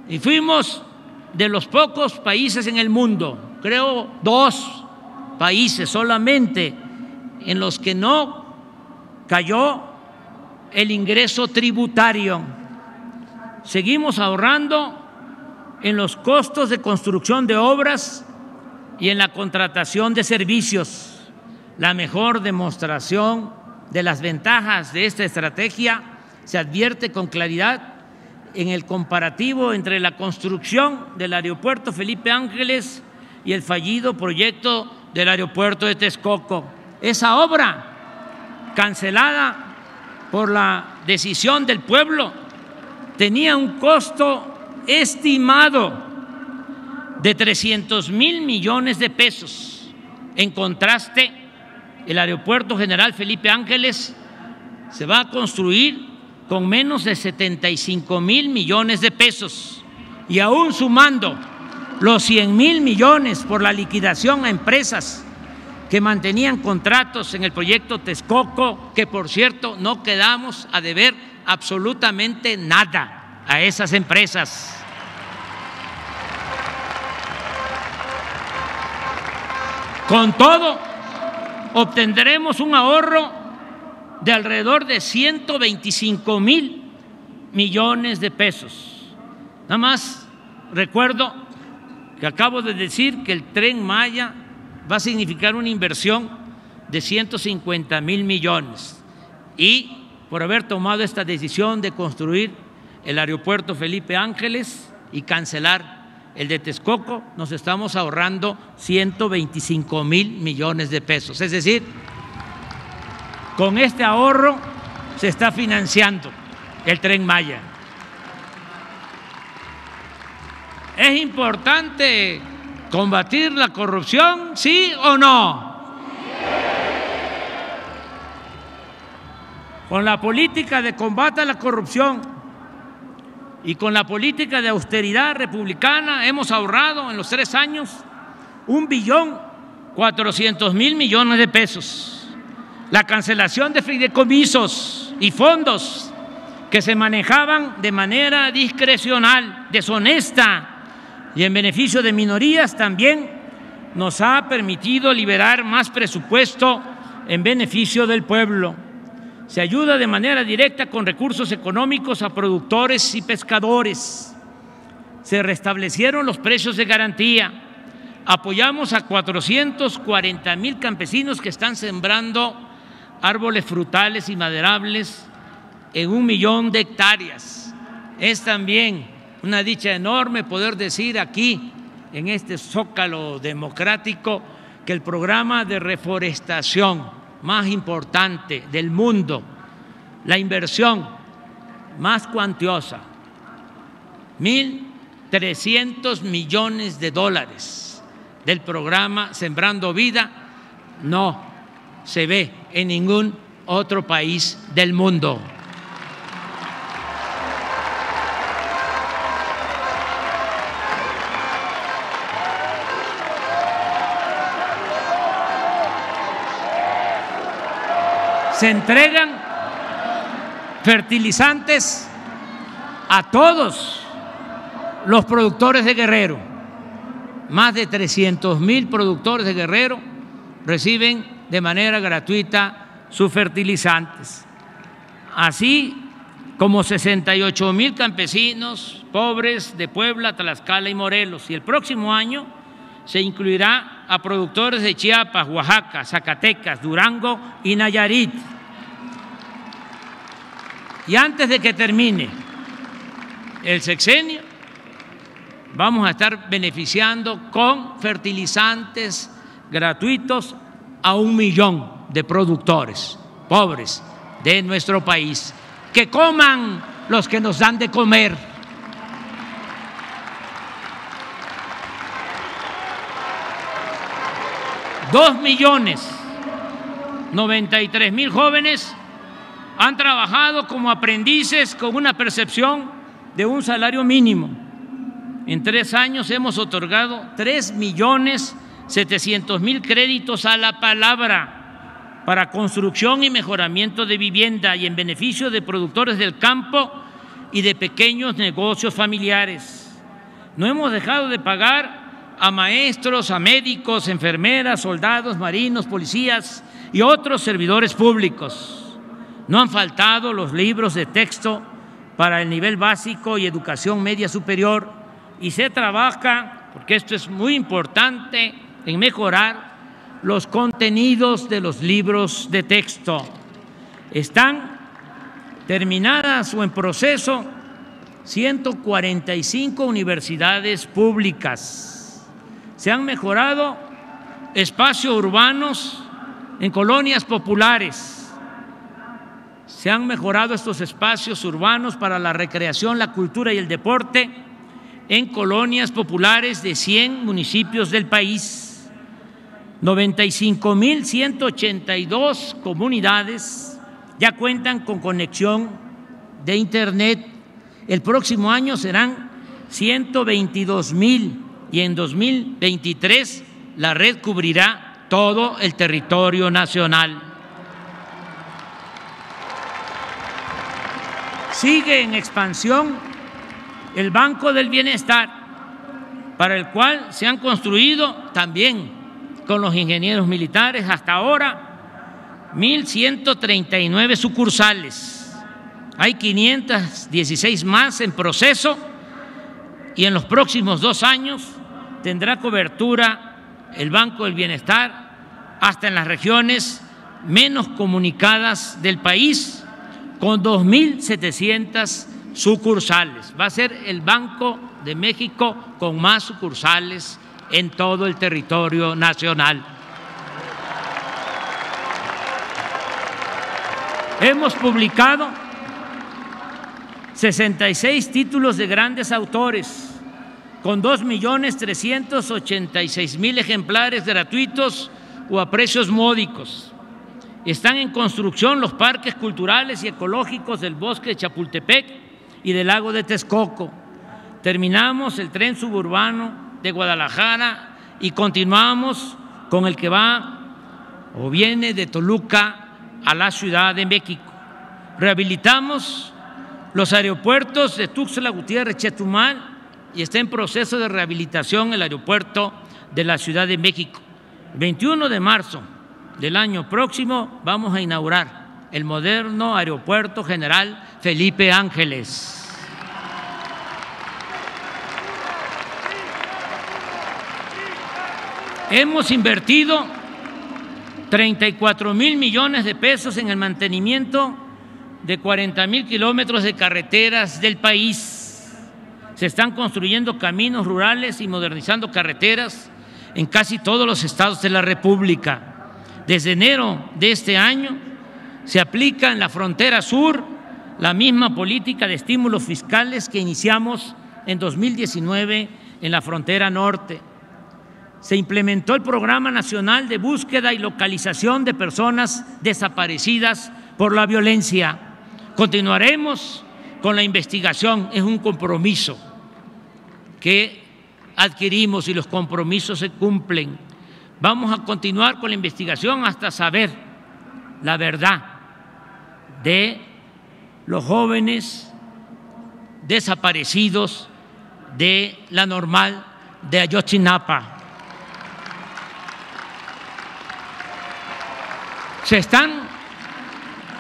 y fuimos de los pocos países en el mundo, creo 2 países solamente, en los que no cayó el ingreso tributario. Seguimos ahorrando en los costos de construcción de obras y en la contratación de servicios. La mejor demostración de las ventajas de esta estrategia se advierte con claridad en el comparativo entre la construcción del aeropuerto Felipe Ángeles y el fallido proyecto del aeropuerto de Texcoco. Esa obra, cancelada por la decisión del pueblo, tenía un costo estimado de 300,000 millones de pesos. En contraste, el Aeropuerto General Felipe Ángeles se va a construir con menos de 75,000 millones de pesos y aún sumando los 100,000 millones por la liquidación a empresas que mantenían contratos en el proyecto Texcoco, que por cierto no quedamos a deber absolutamente nada a esas empresas. Con todo, obtendremos un ahorro de alrededor de 125,000 millones de pesos. Nada más recuerdo que acabo de decir que el Tren Maya va a significar una inversión de 150,000 millones y por haber tomado esta decisión de construir el aeropuerto Felipe Ángeles y cancelar el de Texcoco, nos estamos ahorrando 125,000 millones de pesos. Es decir, con este ahorro se está financiando el Tren Maya. ¿Es importante combatir la corrupción, sí o no? Con la política de combate a la corrupción y con la política de austeridad republicana hemos ahorrado en los 3 años 1.400.000 millones de pesos. La cancelación de fideicomisos y fondos que se manejaban de manera discrecional, deshonesta y en beneficio de minorías también nos ha permitido liberar más presupuesto en beneficio del pueblo. Se ayuda de manera directa con recursos económicos a productores y pescadores. Se restablecieron los precios de garantía. Apoyamos a 440,000 campesinos que están sembrando árboles frutales y maderables en 1 millón de hectáreas. Es también una dicha enorme poder decir aquí, en este zócalo democrático, que el programa de reforestación más importante del mundo, la inversión más cuantiosa, 1.300 millones de dólares del programa Sembrando Vida, no se ve en ningún otro país del mundo. Se entregan fertilizantes a todos los productores de Guerrero. Más de 300,000 productores de Guerrero reciben de manera gratuita sus fertilizantes. Así como 68,000 campesinos pobres de Puebla, Tlaxcala y Morelos. Y el próximo año se incluirá a productores de Chiapas, Oaxaca, Zacatecas, Durango y Nayarit. Y antes de que termine el sexenio, vamos a estar beneficiando con fertilizantes gratuitos a 1 millón de productores pobres de nuestro país. Que coman los que nos dan de comer. $2,093,000 jóvenes han trabajado como aprendices con una percepción de un salario mínimo. En 3 años hemos otorgado 3,700,000 créditos a la palabra para construcción y mejoramiento de vivienda y en beneficio de productores del campo y de pequeños negocios familiares. No hemos dejado de pagar a maestros, a médicos, enfermeras, soldados, marinos, policías y otros servidores públicos. No han faltado los libros de texto para el nivel básico y educación media superior y se trabaja, porque esto es muy importante, en mejorar los contenidos de los libros de texto. Están terminadas o en proceso 145 universidades públicas. Se han mejorado espacios urbanos en colonias populares. Se han mejorado estos espacios urbanos para la recreación, la cultura y el deporte en colonias populares de 100 municipios del país. 95,182 comunidades ya cuentan con conexión de Internet. El próximo año serán 122,000 y en 2023 la red cubrirá todo el territorio nacional. Sigue en expansión el Banco del Bienestar, para el cual se han construido también con los ingenieros militares hasta ahora 1,139 sucursales. Hay 516 más en proceso y en los próximos 2 años tendrá cobertura el Banco del Bienestar hasta en las regiones menos comunicadas del país, con 2,700 sucursales. Va a ser el Banco de México con más sucursales en todo el territorio nacional. Hemos publicado 66 títulos de grandes autores con 2,386,000 ejemplares gratuitos o a precios módicos. Están en construcción los parques culturales y ecológicos del Bosque de Chapultepec y del Lago de Texcoco. Terminamos el tren suburbano de Guadalajara y continuamos con el que va o viene de Toluca a la Ciudad de México. Rehabilitamos los aeropuertos de Tuxtla Gutiérrez, Chetumal y está en proceso de rehabilitación el aeropuerto de la Ciudad de México. El 21 de marzo del año próximo vamos a inaugurar el moderno Aeropuerto General Felipe Ángeles. Hemos invertido 34,000 millones de pesos en el mantenimiento de 40,000 kilómetros de carreteras del país. Se están construyendo caminos rurales y modernizando carreteras en casi todos los estados de la República. Desde enero de este año se aplica en la frontera sur la misma política de estímulos fiscales que iniciamos en 2019 en la frontera norte. Se implementó el Programa Nacional de Búsqueda y Localización de Personas Desaparecidas por la Violencia. Continuaremos con la investigación, es un compromiso que adquirimos y los compromisos se cumplen. Vamos a continuar con la investigación hasta saber la verdad de los jóvenes desaparecidos de la Normal de Ayotzinapa. Se están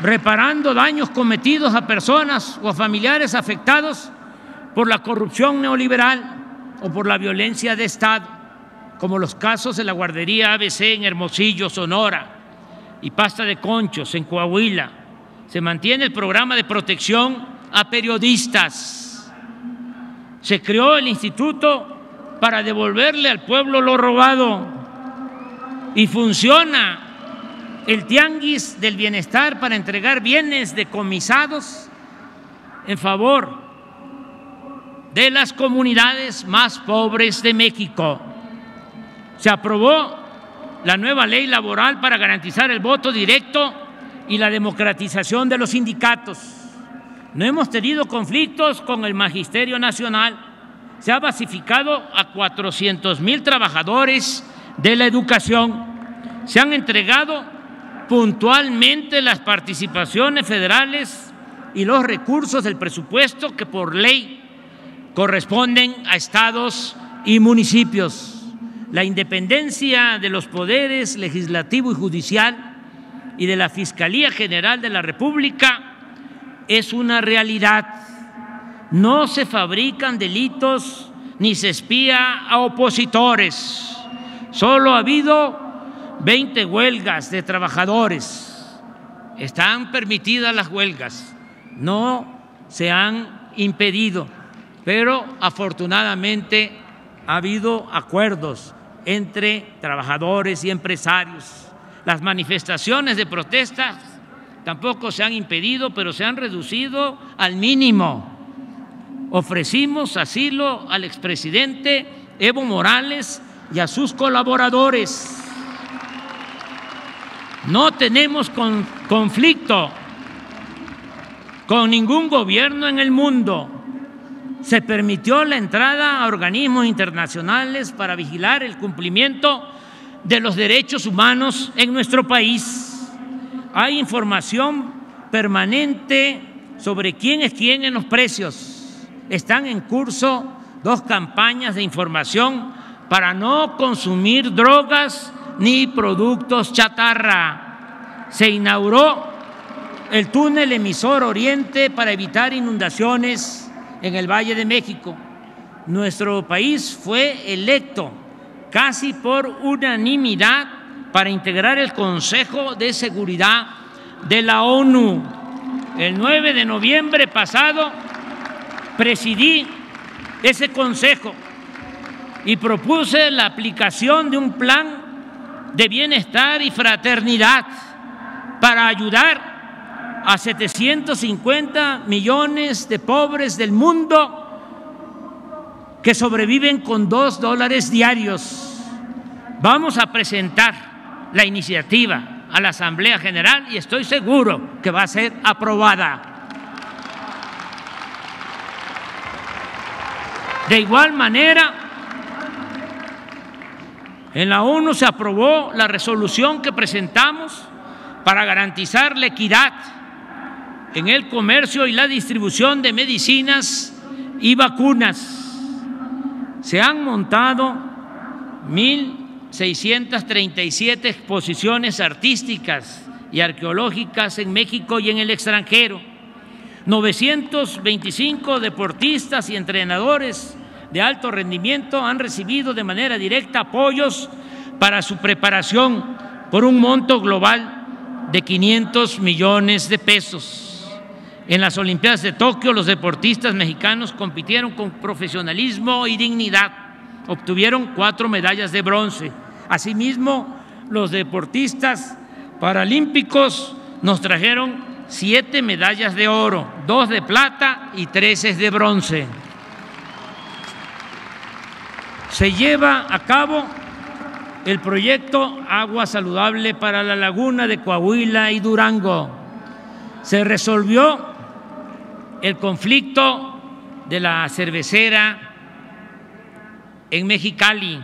reparando daños cometidos a personas o a familiares afectados por la corrupción neoliberal o por la violencia de Estado, como los casos de la guardería ABC en Hermosillo, Sonora, y Pasta de Conchos en Coahuila. Se mantiene el programa de protección a periodistas. Se creó el instituto para devolverle al pueblo lo robado y funciona el Tianguis del Bienestar para entregar bienes decomisados en favor de las comunidades más pobres de México. Se aprobó la nueva ley laboral para garantizar el voto directo y la democratización de los sindicatos. No hemos tenido conflictos con el Magisterio Nacional. Se ha basificado a 400,000 trabajadores de la educación. Se han entregado puntualmente las participaciones federales y los recursos del presupuesto que por ley corresponden a estados y municipios. La independencia de los poderes legislativo y judicial y de la Fiscalía General de la República es una realidad. No se fabrican delitos ni se espía a opositores. Solo ha habido 20 huelgas de trabajadores. Están permitidas las huelgas, no se han impedido, pero afortunadamente ha habido acuerdos entre trabajadores y empresarios. Las manifestaciones de protestas tampoco se han impedido, pero se han reducido al mínimo. Ofrecimos asilo al expresidente Evo Morales y a sus colaboradores. No tenemos conflicto con ningún gobierno en el mundo. Se permitió la entrada a organismos internacionales para vigilar el cumplimiento de los derechos humanos en nuestro país. Hay información permanente sobre quién es quién en los precios. Están en curso 2 campañas de información para no consumir drogas ni productos chatarra. Se inauguró el túnel emisor Oriente para evitar inundaciones en el Valle de México. Nuestro país fue electo casi por unanimidad para integrar el Consejo de Seguridad de la ONU. El 9 de noviembre pasado presidí ese consejo y propuse la aplicación de un plan de bienestar y fraternidad para ayudar a 750 millones de pobres del mundo que sobreviven con $2 diarios. Vamos a presentar la iniciativa a la Asamblea General y estoy seguro que va a ser aprobada. De igual manera, en la ONU se aprobó la resolución que presentamos para garantizar la equidad en el comercio y la distribución de medicinas y vacunas. Se han montado 1,637 exposiciones artísticas y arqueológicas en México y en el extranjero. 925 deportistas y entrenadores de alto rendimiento han recibido de manera directa apoyos para su preparación por un monto global de 500 millones de pesos. En las Olimpiadas de Tokio, los deportistas mexicanos compitieron con profesionalismo y dignidad. Obtuvieron 4 medallas de bronce. Asimismo, los deportistas paralímpicos nos trajeron 7 medallas de oro, 2 de plata y 13 de bronce. Se lleva a cabo el proyecto Agua Saludable para la Laguna de Coahuila y Durango. Se resolvió el conflicto de la cervecera en Mexicali,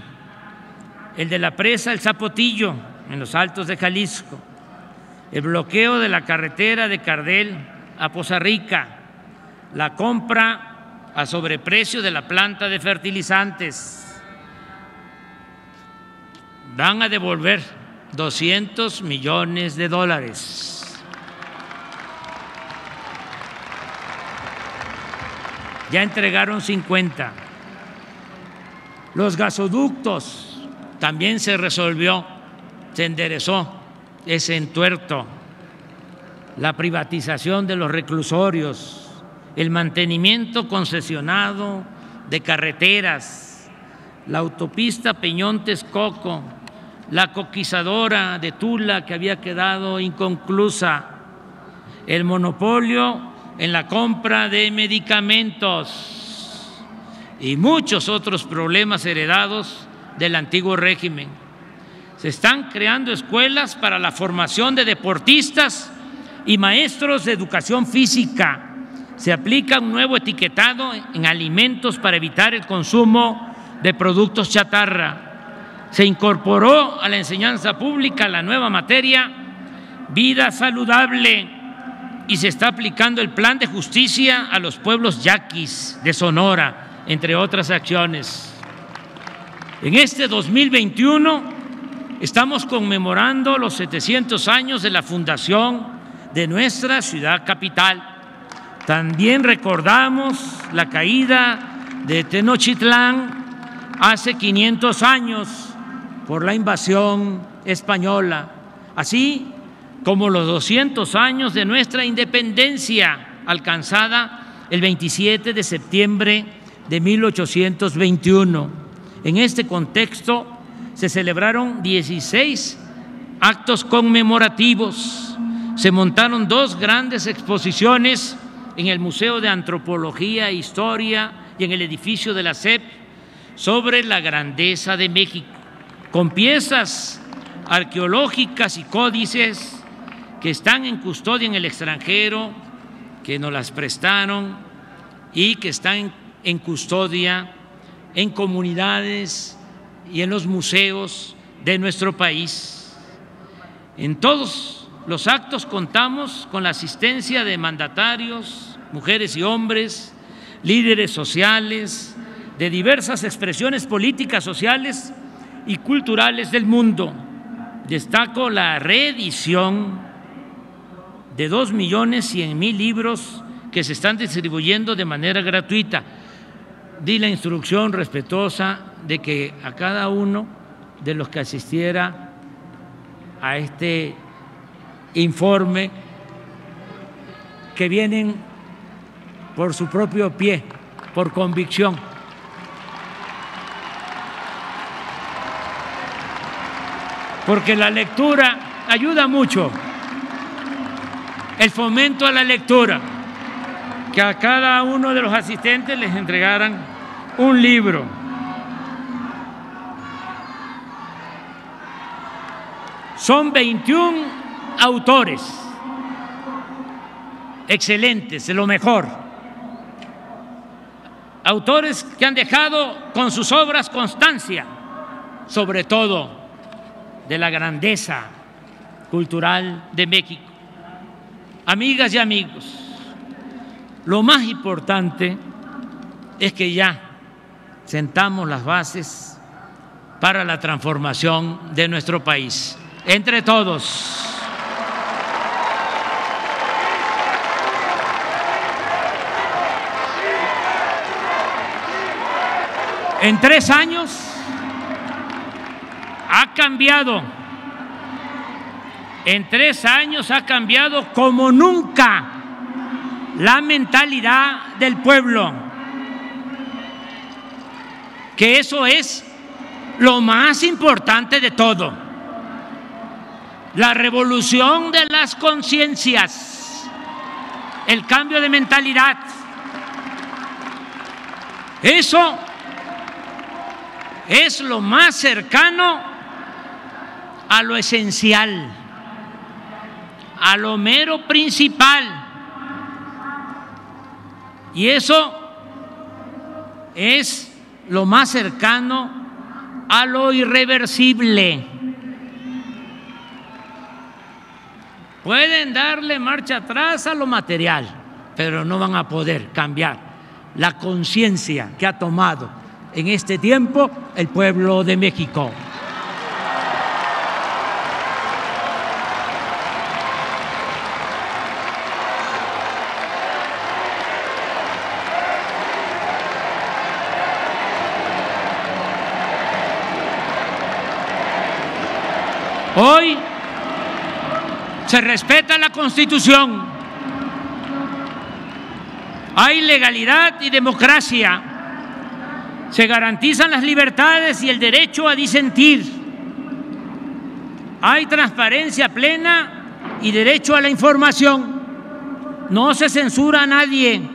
el de la presa El Zapotillo en los Altos de Jalisco, el bloqueo de la carretera de Cardel a Poza Rica, la compra a sobreprecio de la planta de fertilizantes. Van a devolver $200 millones. ya entregaron 50. Los gasoductos también se resolvió, se enderezó ese entuerto. La privatización de los reclusorios, el mantenimiento concesionado de carreteras, la autopista Peñón-Texcoco, la coquizadora de Tula que había quedado inconclusa, el monopolio en la compra de medicamentos y muchos otros problemas heredados del antiguo régimen. Se están creando escuelas para la formación de deportistas y maestros de educación física. Se aplica un nuevo etiquetado en alimentos para evitar el consumo de productos chatarra. Se incorporó a la enseñanza pública la nueva materia vida saludable y se está aplicando el plan de justicia a los pueblos yaquis de Sonora, entre otras acciones. En este 2021 estamos conmemorando los 700 años de la fundación de nuestra ciudad capital. También recordamos la caída de Tenochtitlán hace 500 años por la invasión española, así como los 200 años de nuestra independencia alcanzada el 27 de septiembre de 1821. En este contexto se celebraron 16 actos conmemorativos. Se montaron 2 grandes exposiciones en el Museo de Antropología e Historia y en el edificio de la SEP sobre la grandeza de México, con piezas arqueológicas y códices que están en custodia en el extranjero, que nos las prestaron y que están en custodia en comunidades y en los museos de nuestro país. En todos los actos contamos con la asistencia de mandatarios, mujeres y hombres, líderes sociales, de diversas expresiones políticas, sociales y culturales del mundo. Destaco la reedición de 2.100.000 libros que se están distribuyendo de manera gratuita. Di la instrucción respetuosa de que a cada uno de los que asistiera a este informe, que vienen por su propio pie, por convicción, porque la lectura ayuda mucho, el fomento a la lectura, que a cada uno de los asistentes les entregaran un libro. Son 21 autores excelentes, de lo mejor, autores que han dejado con sus obras constancia, sobre todo de la grandeza cultural de México. Amigas y amigos, lo más importante es que ya sentamos las bases para la transformación de nuestro país, entre todos. En 3 años ha cambiado, en 3 años ha cambiado como nunca la mentalidad del pueblo, que eso es lo más importante de todo, la revolución de las conciencias, el cambio de mentalidad. Eso es lo más cercano a lo esencial, a lo mero principal. Y eso es lo más cercano a lo irreversible. Pueden darle marcha atrás a lo material, pero no van a poder cambiar la conciencia que ha tomado en este tiempo el pueblo de México. Hoy se respeta la Constitución, hay legalidad y democracia, se garantizan las libertades y el derecho a disentir, hay transparencia plena y derecho a la información, no se censura a nadie.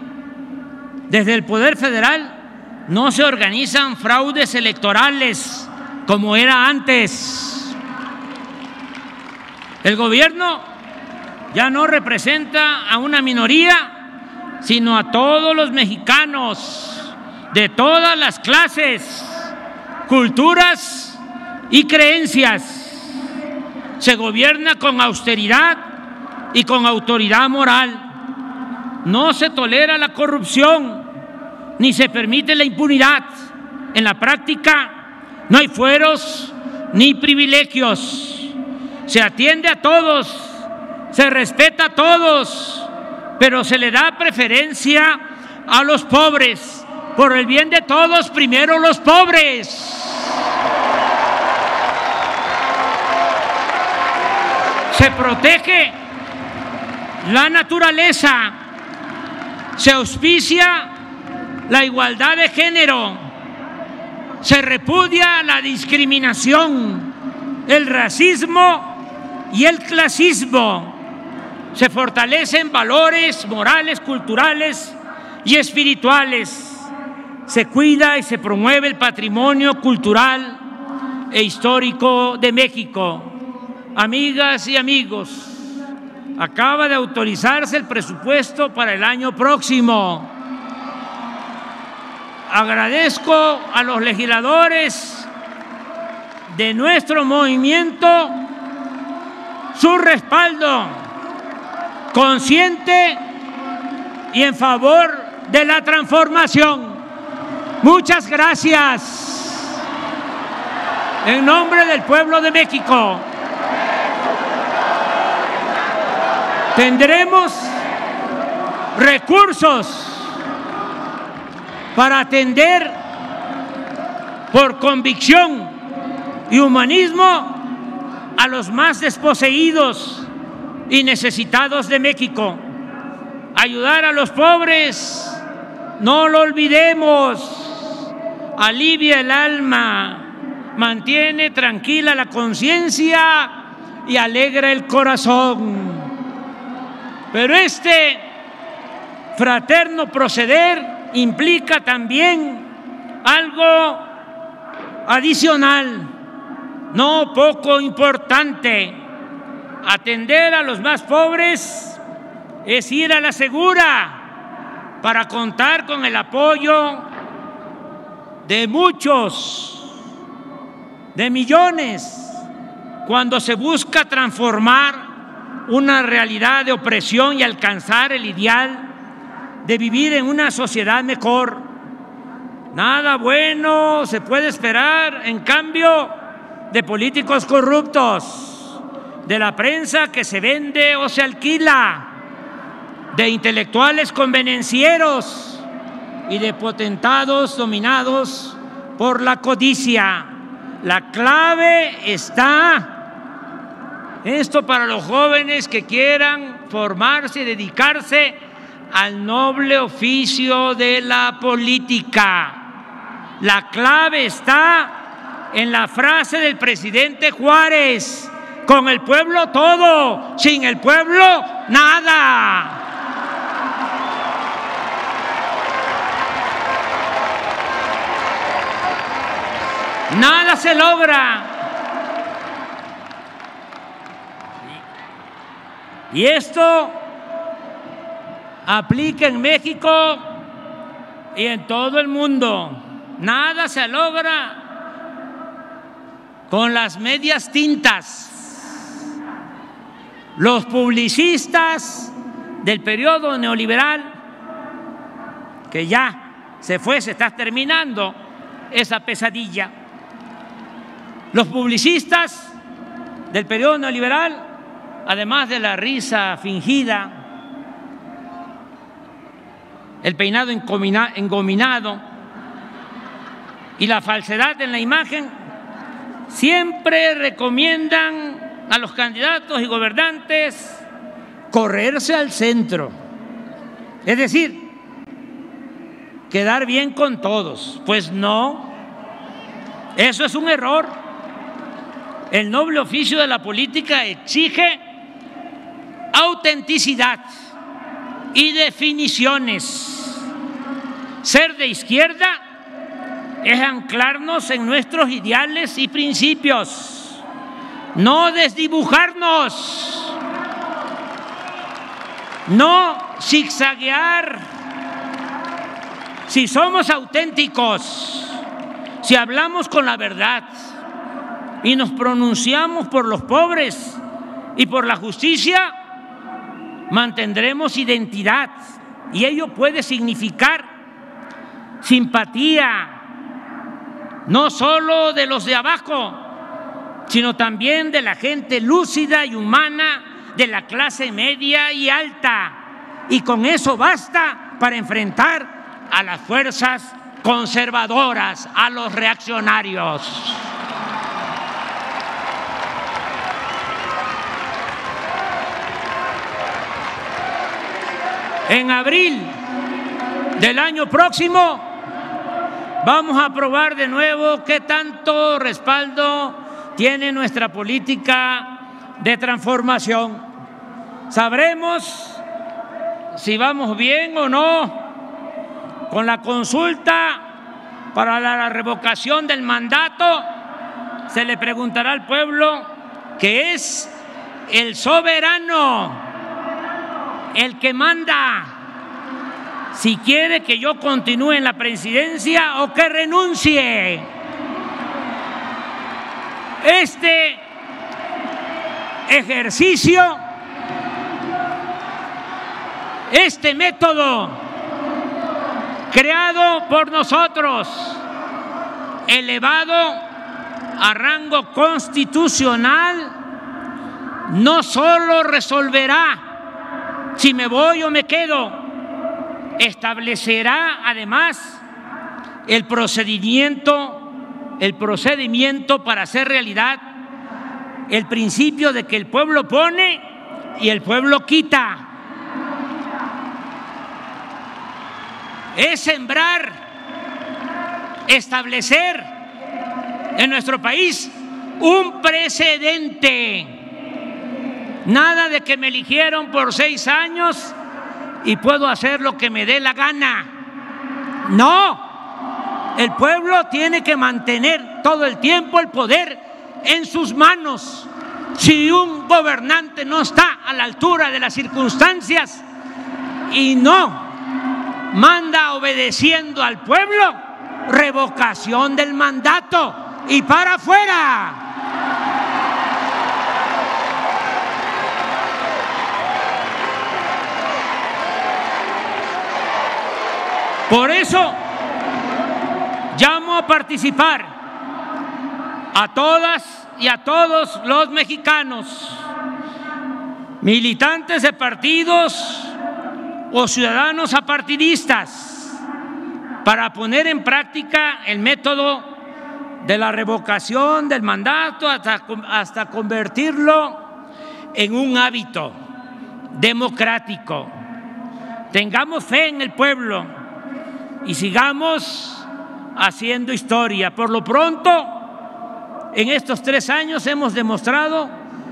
Desde el Poder Federal no se organizan fraudes electorales como era antes. El gobierno ya no representa a una minoría, sino a todos los mexicanos de todas las clases, culturas y creencias. Se gobierna con austeridad y con autoridad moral. No se tolera la corrupción ni se permite la impunidad. En la práctica no hay fueros ni privilegios. Se atiende a todos, se respeta a todos, pero se le da preferencia a los pobres. Por el bien de todos, primero los pobres. Se protege la naturaleza, se auspicia la igualdad de género, se repudia la discriminación, el racismo y el clasismo, se fortalecen valores morales, culturales y espirituales, se cuida y se promueve el patrimonio cultural e histórico de México. Amigas y amigos, acaba de autorizarse el presupuesto para el año próximo. Agradezco a los legisladores de nuestro movimiento su respaldo consciente y en favor de la transformación. Muchas gracias. En nombre del pueblo de México, tendremos recursos para atender por convicción y humanismo a los más desposeídos y necesitados de México. Ayudar a los pobres, no lo olvidemos, alivia el alma, mantiene tranquila la conciencia y alegra el corazón. Pero este fraterno proceder implica también algo adicional, no poco importante. Atender a los más pobres es ir a la segura para contar con el apoyo de muchos, de millones, cuando se busca transformar una realidad de opresión y alcanzar el ideal de vivir en una sociedad mejor. Nada bueno se puede esperar, en cambio, de políticos corruptos, de la prensa que se vende o se alquila, de intelectuales convenencieros y de potentados dominados por la codicia. La clave está, esto para los jóvenes que quieran formarse y dedicarse al noble oficio de la política. La clave está en la frase del presidente Juárez: con el pueblo todo, sin el pueblo nada. Nada se logra. Y esto aplica en México y en todo el mundo. Nada se logra con las medias tintas. Los publicistas del periodo neoliberal, que ya se fue, se está terminando esa pesadilla. Los publicistas del periodo neoliberal, además de la risa fingida, el peinado engominado y la falsedad en la imagen, siempre recomiendan a los candidatos y gobernantes correrse al centro, es decir, quedar bien con todos. Pues no, eso es un error. El noble oficio de la política exige autenticidad y definiciones. Ser de izquierda es anclarnos en nuestros ideales y principios, no desdibujarnos, no zigzaguear. Si somos auténticos, si hablamos con la verdad y nos pronunciamos por los pobres y por la justicia, mantendremos identidad, y ello puede significar simpatía, no solo de los de abajo, sino también de la gente lúcida y humana de la clase media y alta, y con eso basta para enfrentar a las fuerzas conservadoras, a los reaccionarios. En abril del año próximo vamos a probar de nuevo qué tanto respaldo tiene nuestra política de transformación. Sabremos si vamos bien o no con la consulta para la revocación del mandato. Se le preguntará al pueblo, que es el soberano, el que manda, si quiere que yo continúe en la presidencia o que renuncie. Este ejercicio, este método creado por nosotros, elevado a rango constitucional, no solo resolverá si me voy o me quedo, establecerá además el procedimiento para hacer realidad el principio de que el pueblo pone y el pueblo quita. Es sembrar, establecer en nuestro país un precedente. Nada de que me eligieron por 6 años y puedo hacer lo que me dé la gana. No, el pueblo tiene que mantener todo el tiempo el poder en sus manos. Si un gobernante no está a la altura de las circunstancias y no manda obedeciendo al pueblo, revocación del mandato y para afuera. Por eso llamo a participar a todas y a todos los mexicanos, militantes de partidos o ciudadanos apartidistas, para poner en práctica el método de la revocación del mandato hasta convertirlo en un hábito democrático. Tengamos fe en el pueblo y sigamos haciendo historia. Por lo pronto, en estos 3 años hemos demostrado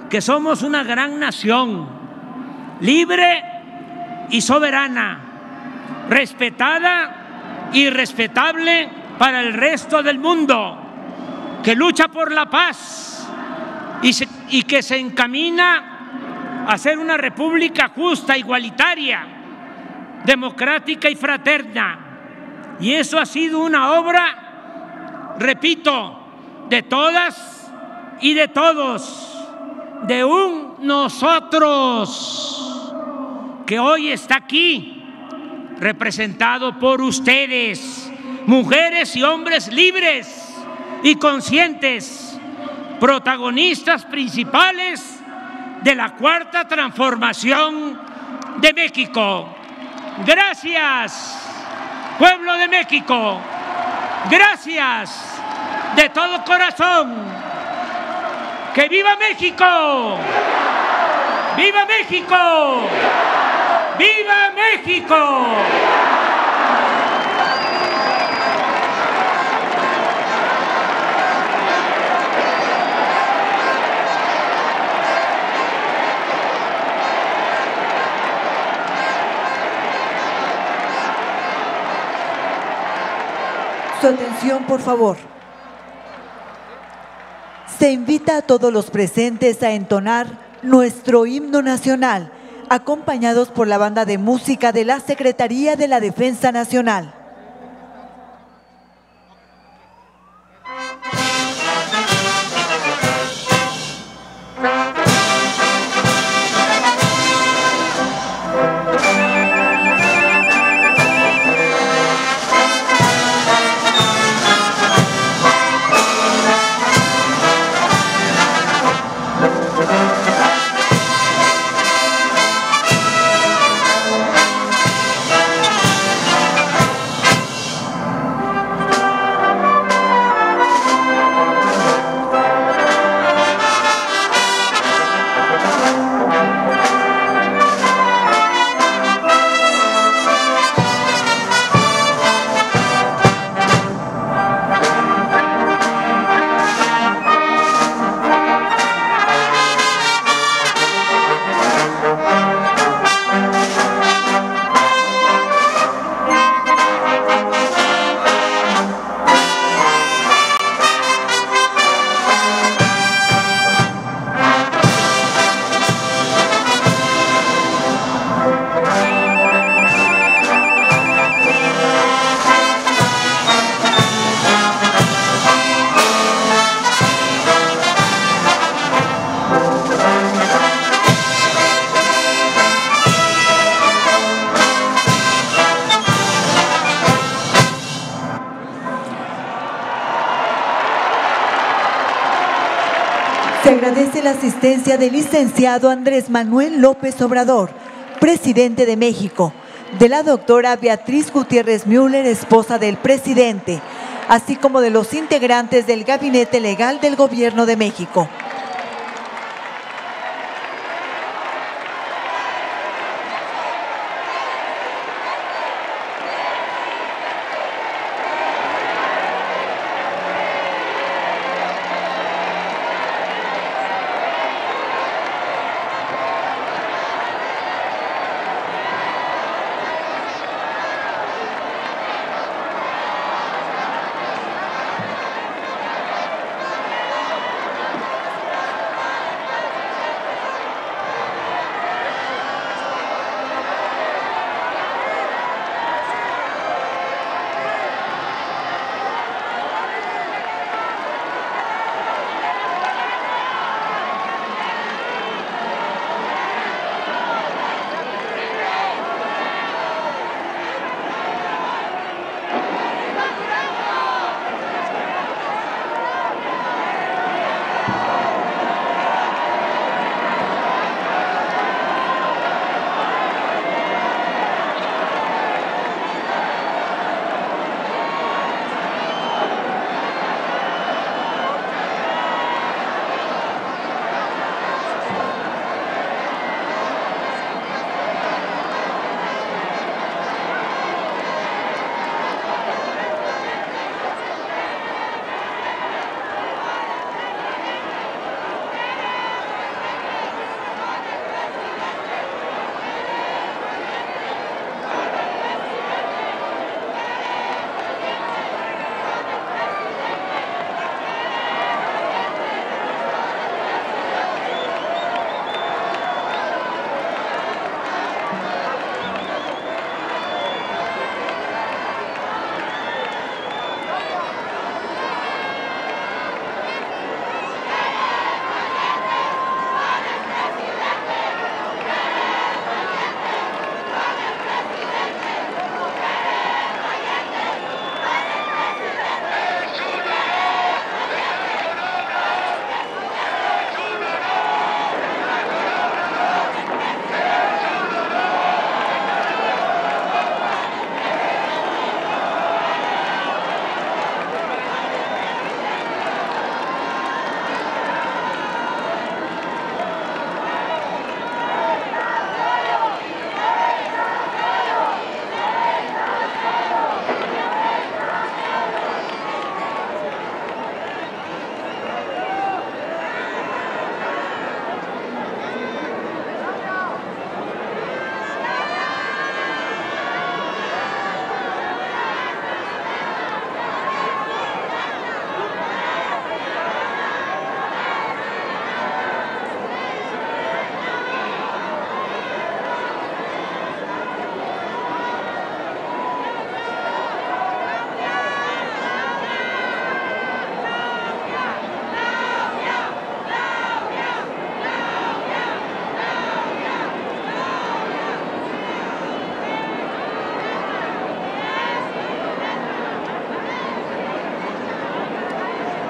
que somos una gran nación, libre y soberana, respetada y respetable para el resto del mundo, que lucha por la paz y que se encamina a ser una república justa, igualitaria, democrática y fraterna. Y eso ha sido una obra, repito, de todas y de todos, de un nosotros que hoy está aquí, representado por ustedes, mujeres y hombres libres y conscientes, protagonistas principales de la cuarta transformación de México. Gracias, pueblo de México, gracias de todo corazón. ¡Que viva México! ¡Viva México! ¡Viva México! Su atención, por favor. Se invita a todos los presentes a entonar nuestro himno nacional, acompañados por la banda de música de la Secretaría de la Defensa Nacional. Se agradece la asistencia del licenciado Andrés Manuel López Obrador, presidente de México, de la doctora Beatriz Gutiérrez Müller, esposa del presidente, así como de los integrantes del Gabinete Legal del Gobierno de México.